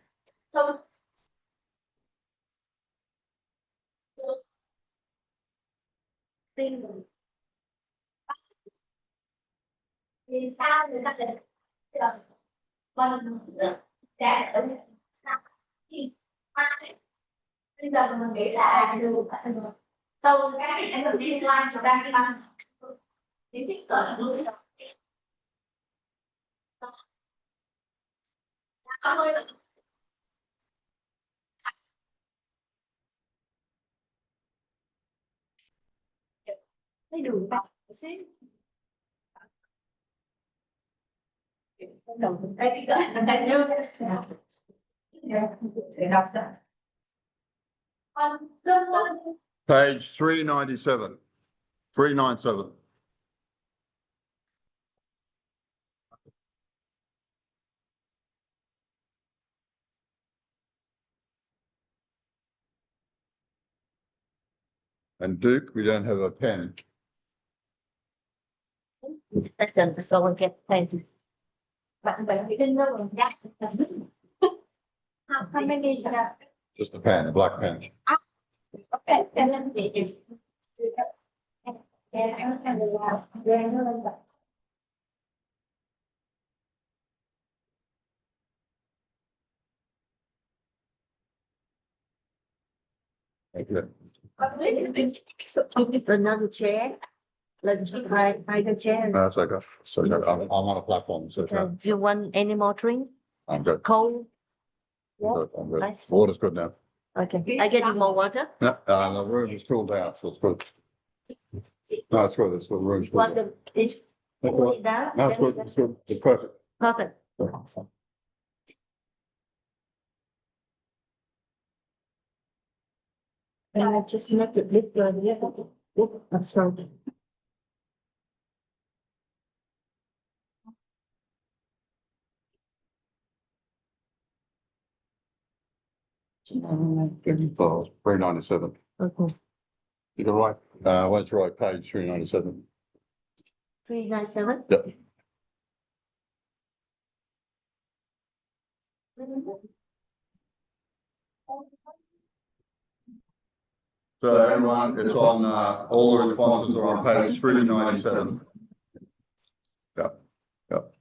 thì sao người ta lại vâng đã ở sao thì bây giờ mình nghĩ là sau cái em mình đi online chúng ta đi ăn thì tiếp cận luôn ơi thấy đường tắt xíu. đồng cái cỡ mình đang như để đọc sao Page 397. 397. And Duke, we don't have a pen. Second, so we get paid. bạn bệnh trên đâu mình dắt how many Just a pen, a black pen. okay and then the Okay. Another chair. Let's try the chair. No, that's okay. So I'm on a platform, so it's Okay. okay. Do you want any more drink? I'm good. Cold? I'm good. I'm good. Nice. Water's good now. Okay, I get you more water. No, the room is cooled out, so it's good. No, it's good, it's good, the room's Want good. the, it's cool it down? No, it's good, it's good, it's perfect. Perfect. And I just make it bigger, I'm sorry. For 397. Okay, You can write, let's write page 397. 397. Yep. So everyone, it's on, all the responses are on page 397. Yep, yep.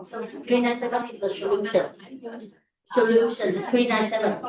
So 397 is the solution. Solution 397.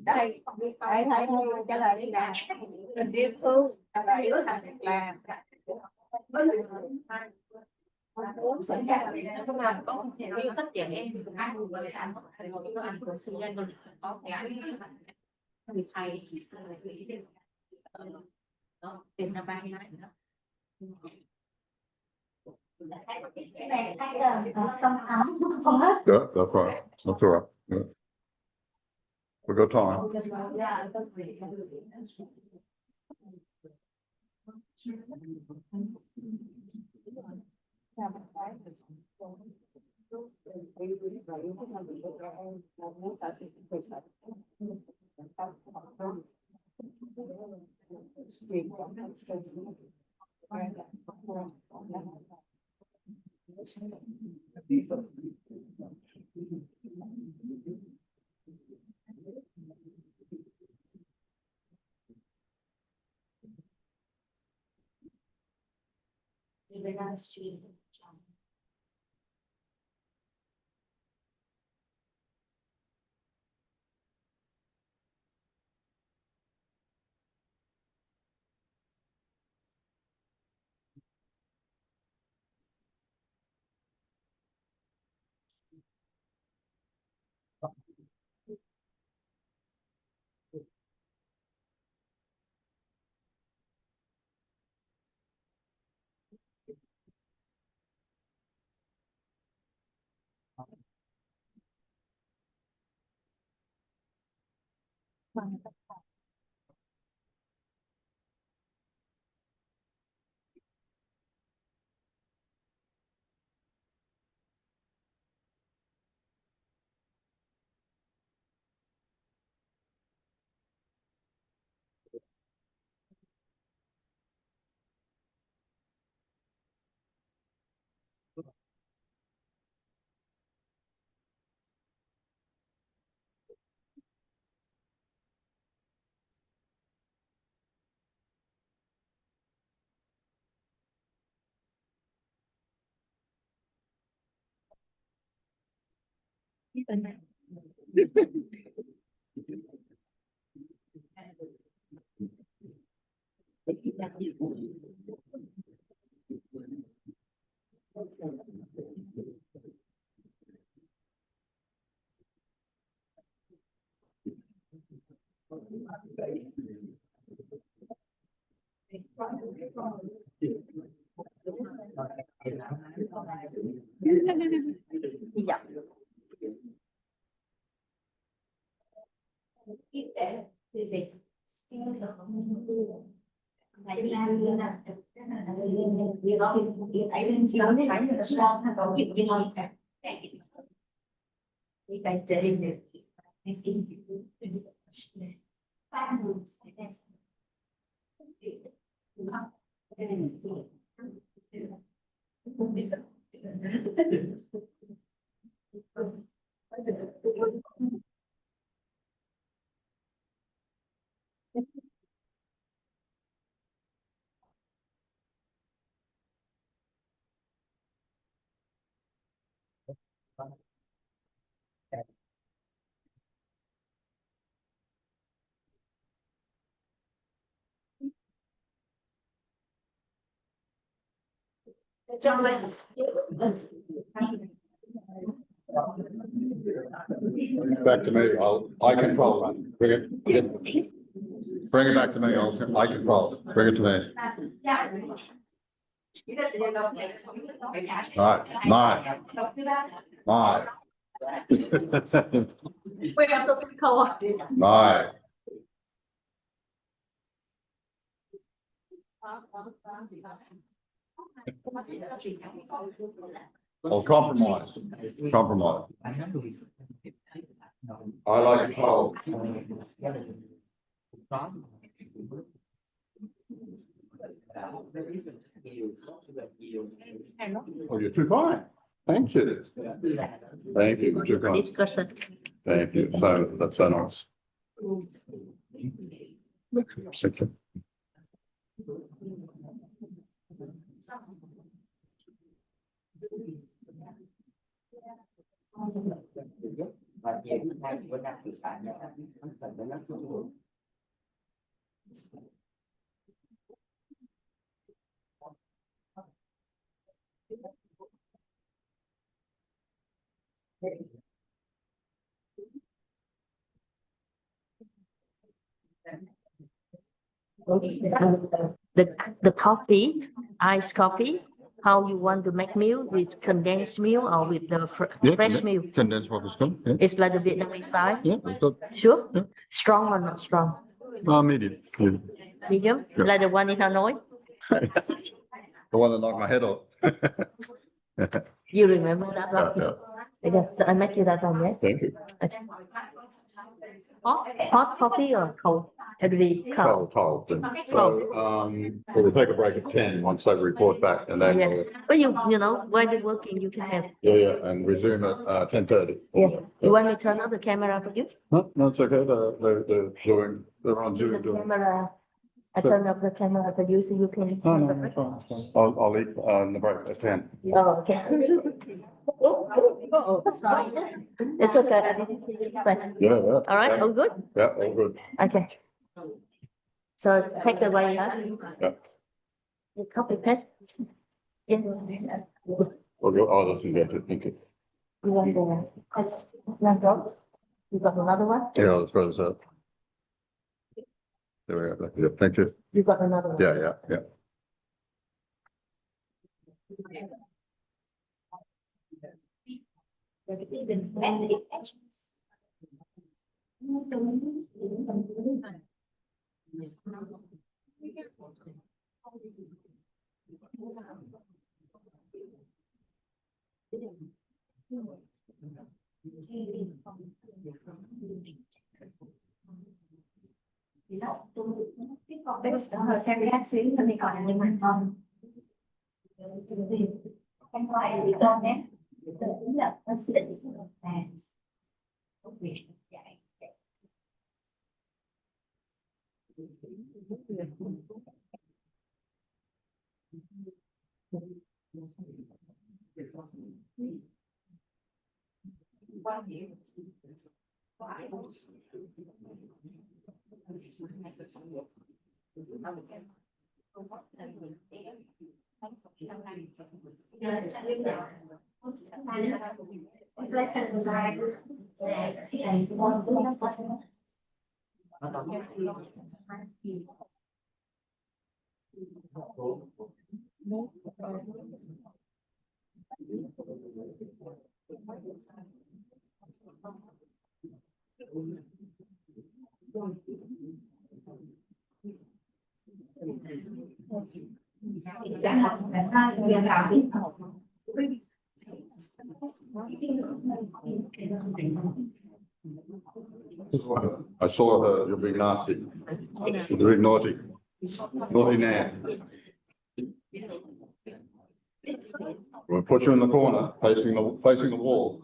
Đây, thấy thấy trả lời đi nè. Địa phương là Xảy ra là không làm có nhiều tất trẻ em ai cũng gọi là anh của sự nhân có người thầy thì sao lại nghĩ đến tiền là ba ngày nữa. Cái này sách song sóng không hết. Yeah, that's right, that's all right. Yeah. We've got time. Back to me, I control that. Bring it back to me, I control it. Bring it to me. Mine. Wait, so cold. Mine. Or compromise. Compromise. I like it cold. Well, you're too kind. Thank you. Thank you. You're too kind. Discussion. Thank you. So that's so nice. Thank you. The coffee, iced coffee, how you want to make milk with condensed milk or with the fresh milk? Condensed milk is good. Yeah, It's like the Vietnamese style. yeah, it's good. Sure. Yeah. Strong or not strong? Medium. Medium. Medium, Yeah. like the one in Hanoi. The one that knocked my head off. You remember that Yeah, one? yeah. Yeah, so I make you that one, yeah? Thank you. Okay. Hot coffee or cold? It'll be cold. Cold. So, we'll take a break at 10 once they report back and then Yeah. we'll, But you know, while they're working, you can have, yeah, and resume at 10:30. yeah. You want me to turn on the camera for you? No, it's okay. They're on The Zoom doing. camera I turn off the camera for you so you can. No, no, no, fine, fine. I'll eat, in the break at 10. Oh, okay. Oh, sorry. It's okay. I didn't see you. But- Yeah, yeah. All right, Yeah, all good? yeah, all good. Okay. So take the way, huh? Yeah. You copy paste. Yeah. All good. Oh, that's good. Thank you. You want the, you got another one? Yeah, let's throw this out. There we go. Yeah, thank you. You got another one? Yeah, yeah, yeah. Xem cái xíu thì còn nhưng mà con không phải thì con nhé đúng là con sẽ công việc dạy quan điểm I saw her, you're being nasty. You're being naughty. Naughty Nan. We'll put you in the corner, facing the wall.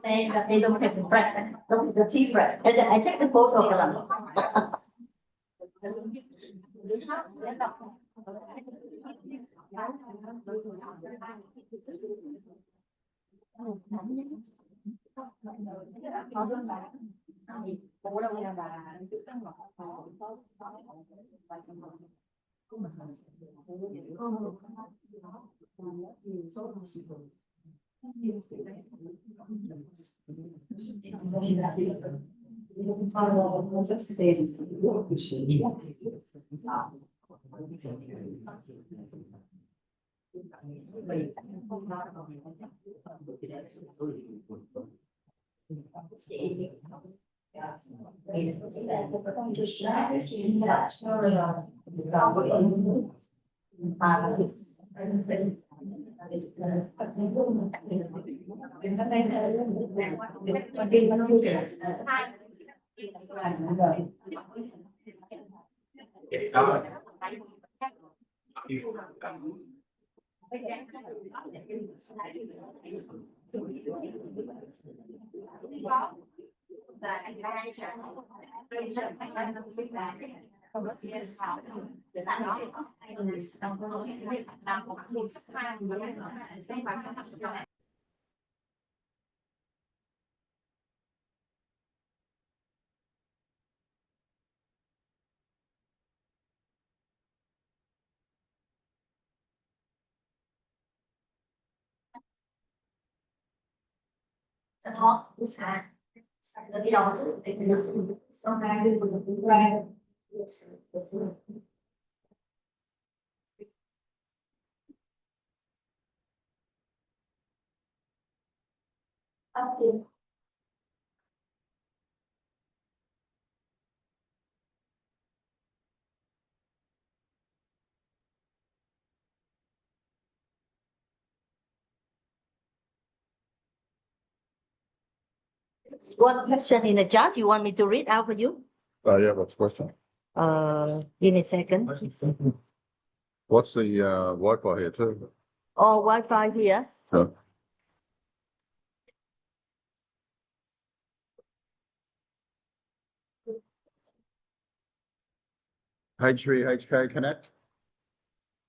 They don't have the bread, don't have the tea bread. I take the photo of them. เฉพาะผู้ชายแล้วที่เราเป็นสองการดูแลโอเค One question in the chat, you want me to read out for you? Yeah, what's the question? Give me a second. What's the Wi-Fi here too? Oh, Wi-Fi here. So, H3HK Connect?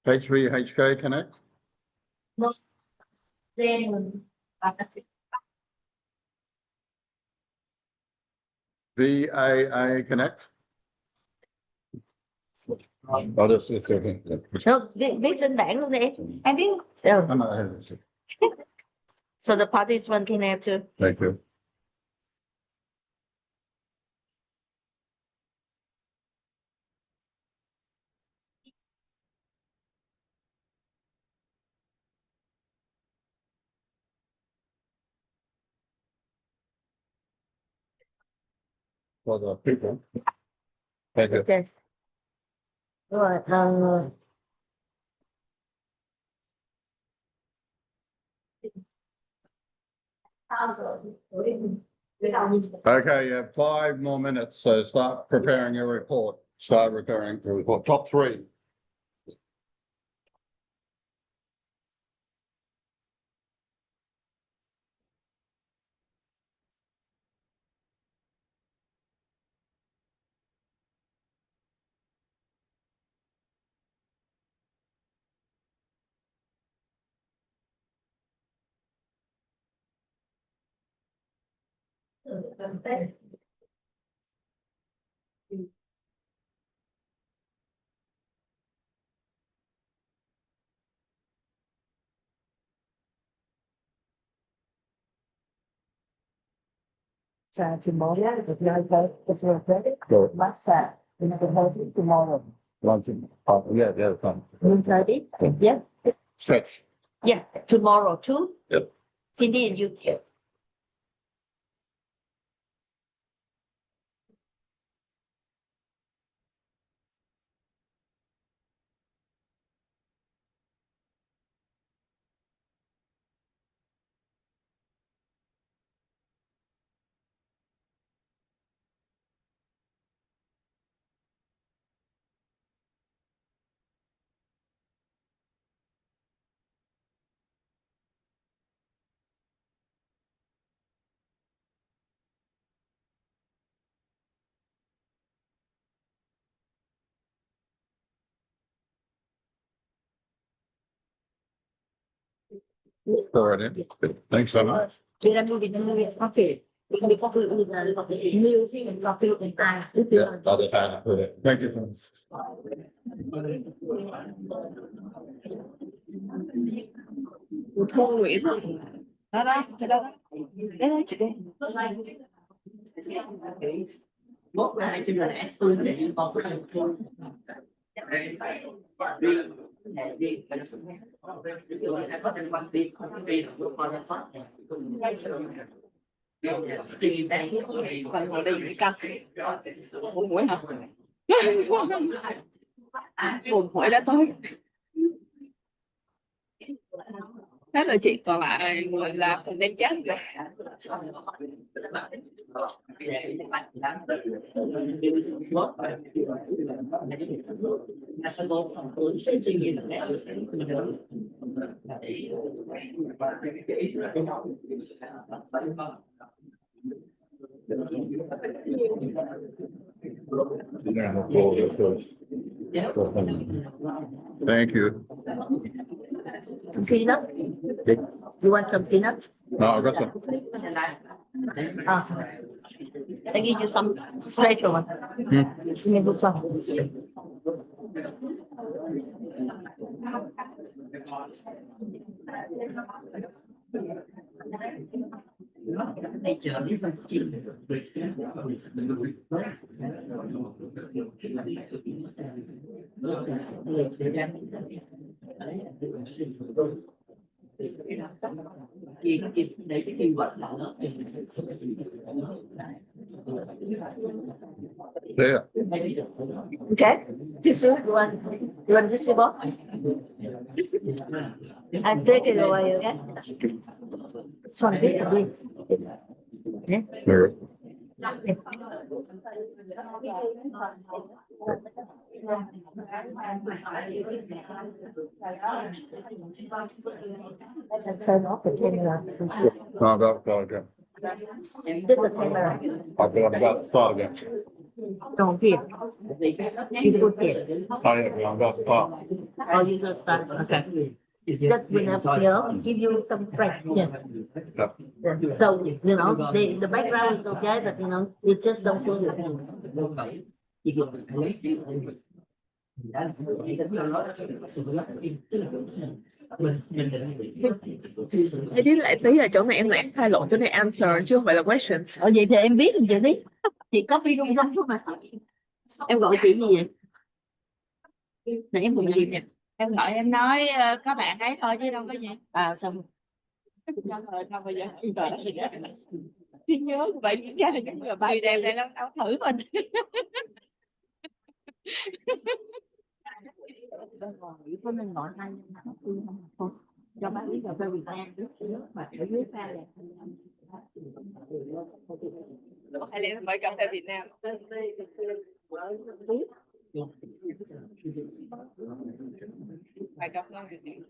H3HK Connect? Then VAA Connect? Oh, this is different. No, viết trên bảng luôn đi em. em biết Oh, I'm not ahead of this. so the participant can have to. Thank you. For the people. Thank you. Okay. Rồi, sao rồi với đầu nhìn Okay, you have 5 more minutes, so start preparing your report. Start preparing the report. Top 3. tomorrow, if you have it's ready, Go. massage, we can have it tomorrow. Lunch. Yeah, fine. 30? Yeah, Stretch. yeah, tomorrow too. Yep. Cindy and you. All right. Thanks so much. We're moving coffee. We can be coffee in the music and coffee in time. Yeah, I'll just add it. Thank you. Thu Nguyễn đó đó chị đó đó đấy chị đây mốt là hai chương trình S thì còn phải đi ví dụ như anh có tên quan đi không đi được lúc con phát còn ngồi đây bị căng buồn mũi hả buồn mũi đã tối hết rồi chị còn lại người là phần đem chat rồi Thank you. Some peanut? You want some peanut? No, I got some. I give you some straight one. Give me this one. nature đi phải chim để cái kỳ vật nào đó There. Okay. Tissue. You want tissue box? I take it away, okay? This one, this one. Yeah. There. And turn off the camera. No, go again. This is the camera. I've got about to start again. Don't hit. You put it. Oh, yeah, I'm about to start. Or you just start. Okay. Just when I feel, give you some break. Yeah. Yeah. So, you know, the background is okay, but you know, it just don't see you. Thế đi lại tí ở chỗ này em lại thay lộn, chỗ này answer chứ không phải là questions. Vậy thì em viết gì đi. Chị copy luôn xong thôi mà. Em gọi chị gì vậy? Nãy em gọi gì vậy? Em gọi em nói có bạn ấy thôi chứ đâu có gì. À xong. Không bao giờ trí nhớ của bạn diễn ra là giống như là Người đẹp này lắm, đâu thử mình. Có nên gọi hai không? Cho bác biết cà phê Việt Nam mà ở dưới pha đẹp. hay là mời cà phê Việt Nam. Bài cà phê Việt Nam.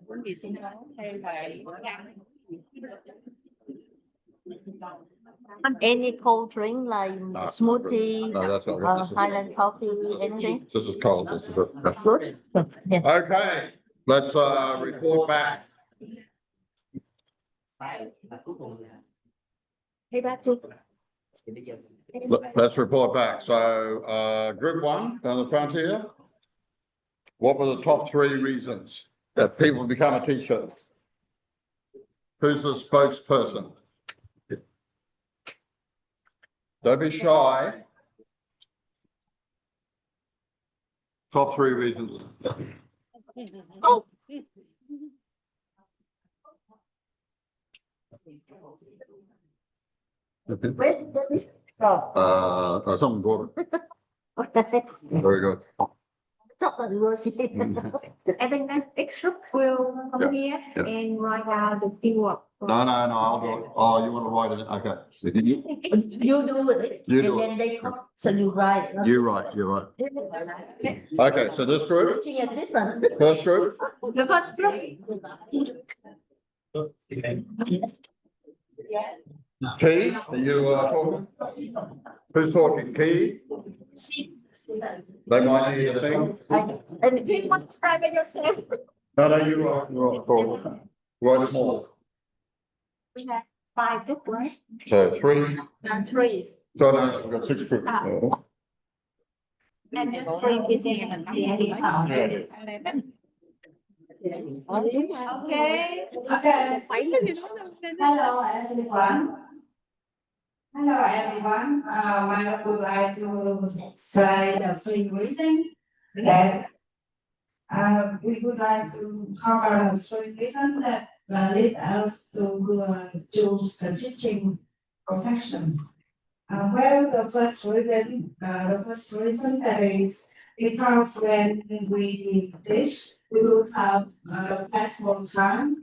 Muốn gì xin nói hay là Any cold drink like No. smoothie, No, that's not what this is. Highland coffee, anything? This is cold. This is it. Good? Yeah. Okay, let's report back. Hey, back to. Let's report back. So, group one down the front here. What were the top 3 reasons that people become a teacher? Who's the spokesperson? Don't be shy. Top 3 reasons. Oh. Wait, Someone brought it. okay. Very good. Stop the Rosie. I think that extra will come Yeah, here yeah. and write down the keyword. No, I'll do it. Oh, you want to write it? Okay. You do it. You and do then they come. So you write. You're right. Okay, so this group, Teaching assistant. first group, The first group. Key, are you talking? Who's talking? Key? They might need a thing. And Do you want to try by yourself? No, you're right, talking. Right small. We have 5 groups, right? So 3, And 3. so no, we've got 6 groups. And just 3 pieces. Okay. Okay. Hello everyone. Hello everyone. I would like to say the 3 reasons that we would like to cover the 3 reasons that lead us to choose the teaching profession. Well, the first reason that is because when we teach, we will have flexible time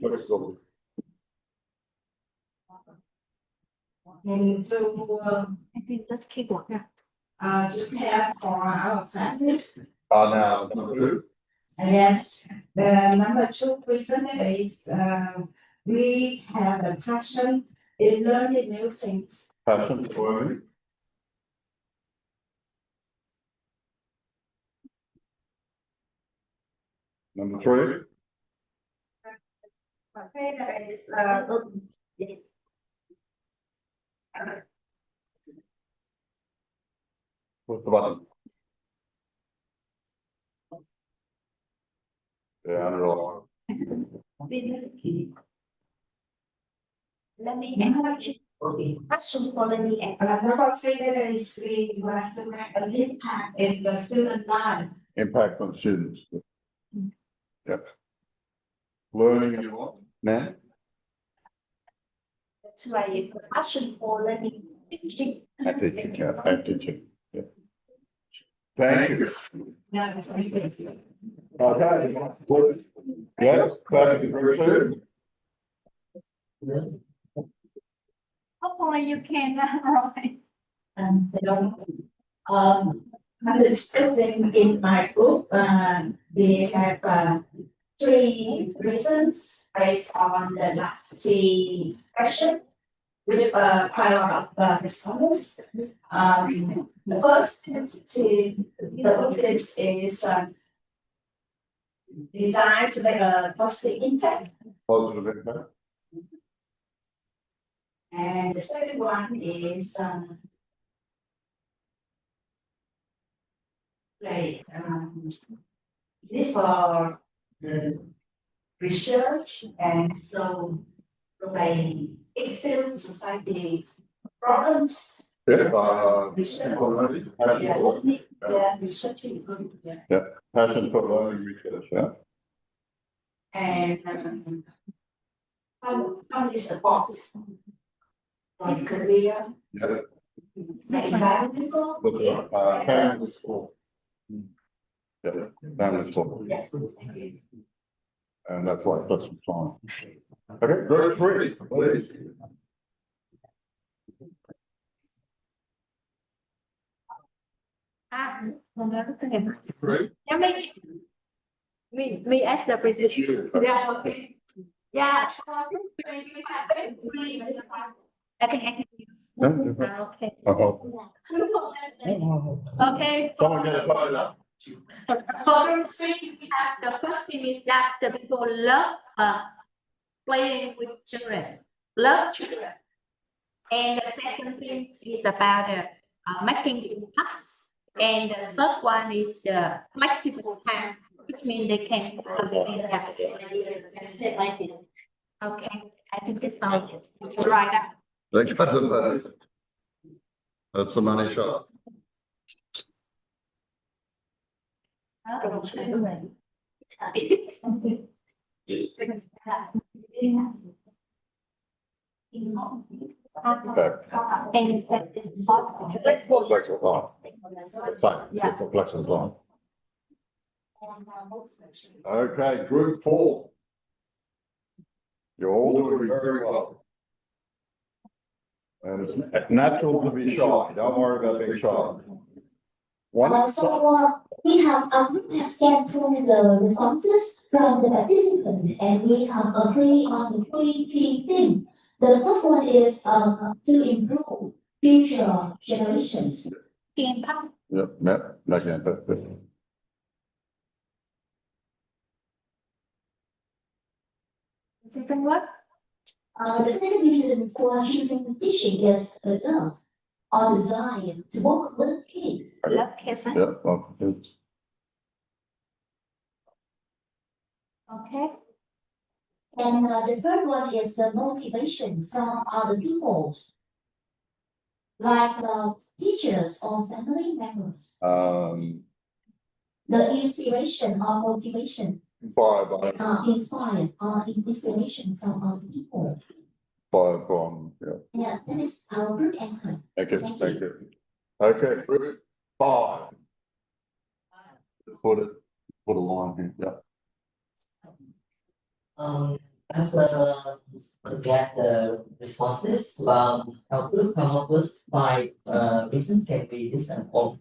and I think just keyboard. to care for our family. Now, number 2. Yes, the number 2 reason is we have a passion in learning new things. Passion for learning. Number 3. That is Push the button. Yeah, I don't know. learning and passion for learning and Number three is we want to make an impact in the student life. Impact on students. Yep. Learning and what? Now? that's why it's the passion for learning. Teaching. And teaching, yeah, and teaching. Yeah. Thank you. Yeah, thank you. Okay. Good. Yeah, back to group two. Hopefully you can, right? I'm discussing in my group, we have three reasons based on the last three questions with quite a lot of responses. The first, the focus is designed to make a positive impact. Positive impact. And the second one is like this for research and so like civil society problems. Yeah, Research. yeah, Research. passion for learning research, yeah. And family support. On career. Yeah. Environmental. Family support. Yeah, family support. Yes. And that's why that's some time. Okay, group three, please. Three. Yeah, me as the president. Yeah, okay. Yeah. I can use. Okay. Okay. Someone get a photo. For group three, we have the first thing is that the people love playing with children, love children. And the second thing is about making impacts. And the third one is flexible time, which means they can. Okay, I think this sounds right up. They got the photo. That's the money shot. Flexible time. Fine, Yeah. flexible time. Okay, group four. You're all doing very well. And it's natural to be shy. Don't worry about being shy. One. So we have scanned through the responses from the participants and we have agreed on the three key things. The first one is to improve future generations. Impact. Yep, making impact. The second one? The second reason for choosing teaching is the love or desire to work with kids. Love kids. Huh? Yeah, well, it's. Okay. And the third one is the motivation from other people, like teachers or family members. The inspiration or motivation. Inspired by. Inspired or inspiration from other people. Inspired from, yeah. Yeah, that is our group answer. Okay, thank you. Okay, group five. Put a line here, yeah. After looking at the responses, our group come up with 5 reasons can be this and all.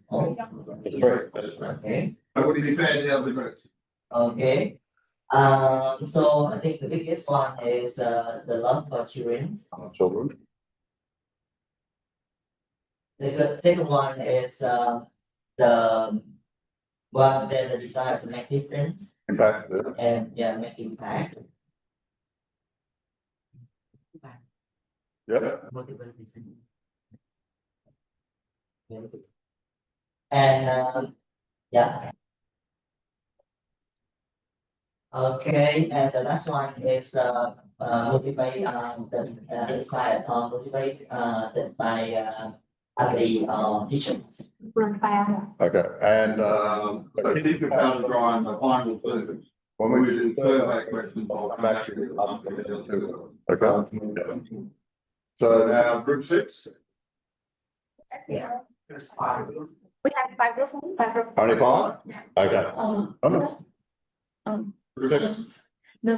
That's great, that's right. Okay. I would be fair to the other groups. Okay. So I think the biggest one is the love for children. Children. The second one is the one that the desire to make difference Impact, yeah. and yeah, make impact. Yeah. And yeah. Okay, and the last one is motivate inspired or motivate by teachers. Okay, and keep your powder dry on the final two. When we do survey questions, I'll come back to you after the other two. Okay? Yeah. So now group 6, We have 5 groups. only 5? Okay. Oh, Oh, no. Group 6. no,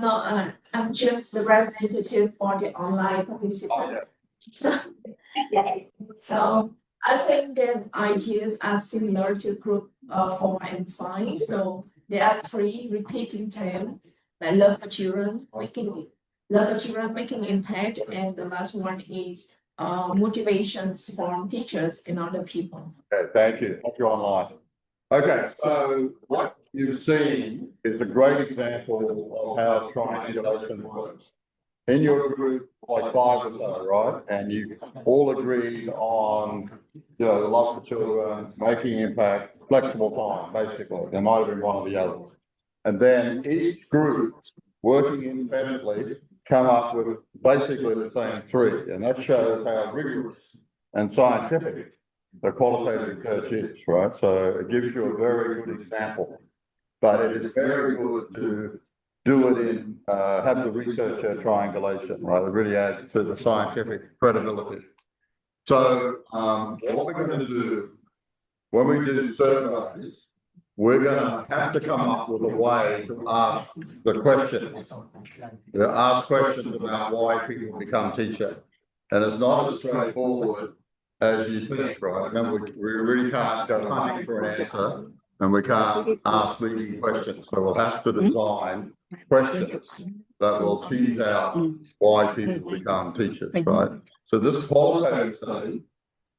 I'm just the representative for the online Oh, participant. yeah. So I think that ideas are similar to group 4 and 5. So there are 3 repeating themes, like love for children, making impact, and the last one is motivations from teachers and other people. Okay, thank you. Thank you online. Okay, so what you've seen is a great example of how triangulation works. In your group, like 5 or so, right? And you all agreed on, love for children, making impact, flexible time, basically. There might have been one of the others. And then each group, working independently, come up with basically the same 3. And that shows how rigorous and scientific the qualitative research is, right? So it gives you a very good example. But it is very good to do it in, have the researcher triangulation, right? It really adds to the scientific credibility. So, what we're going to do when we do surveys, we're going to have to come up with a way to ask the questions. Ask questions about why people become teachers. And it's not as straightforward as you think, right? Remember, we really can't go hunting for an answer, and we can't ask leading questions. So we'll have to design questions that will tease out why people become teachers, right? So this qualitative study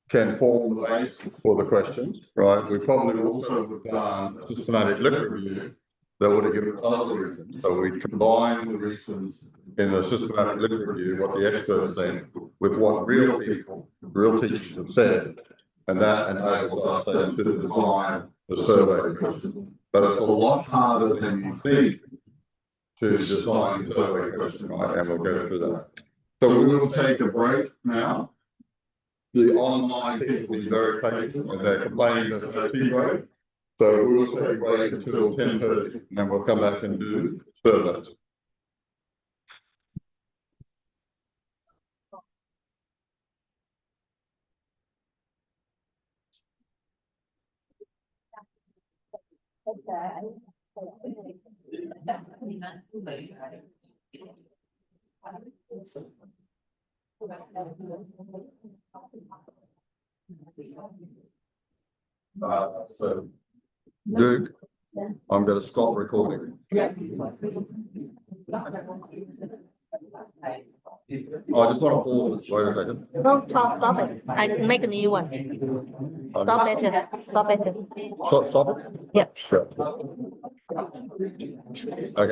can form the basis for the questions, right? We probably also would have done a systematic lit review that would have given us other reasons. So we combine the reasons in the systematic lit review, what the experts said, with what real people, real teachers have said, and that enables us then to design the survey question. But it's a lot harder than you think to design the survey question, right? And we'll go through that. So we will take a break now. The online people will be very patient and they're complaining that there's tea break. So we will take a break until 10:30 and then we'll come back and do surveys. So, Duke, I'm going to stop recording. I just want to pause it. Wait a second. No, stop it. I can make a new one. Stop better. Stop better. Stop it? Yeah. Sure. Okay.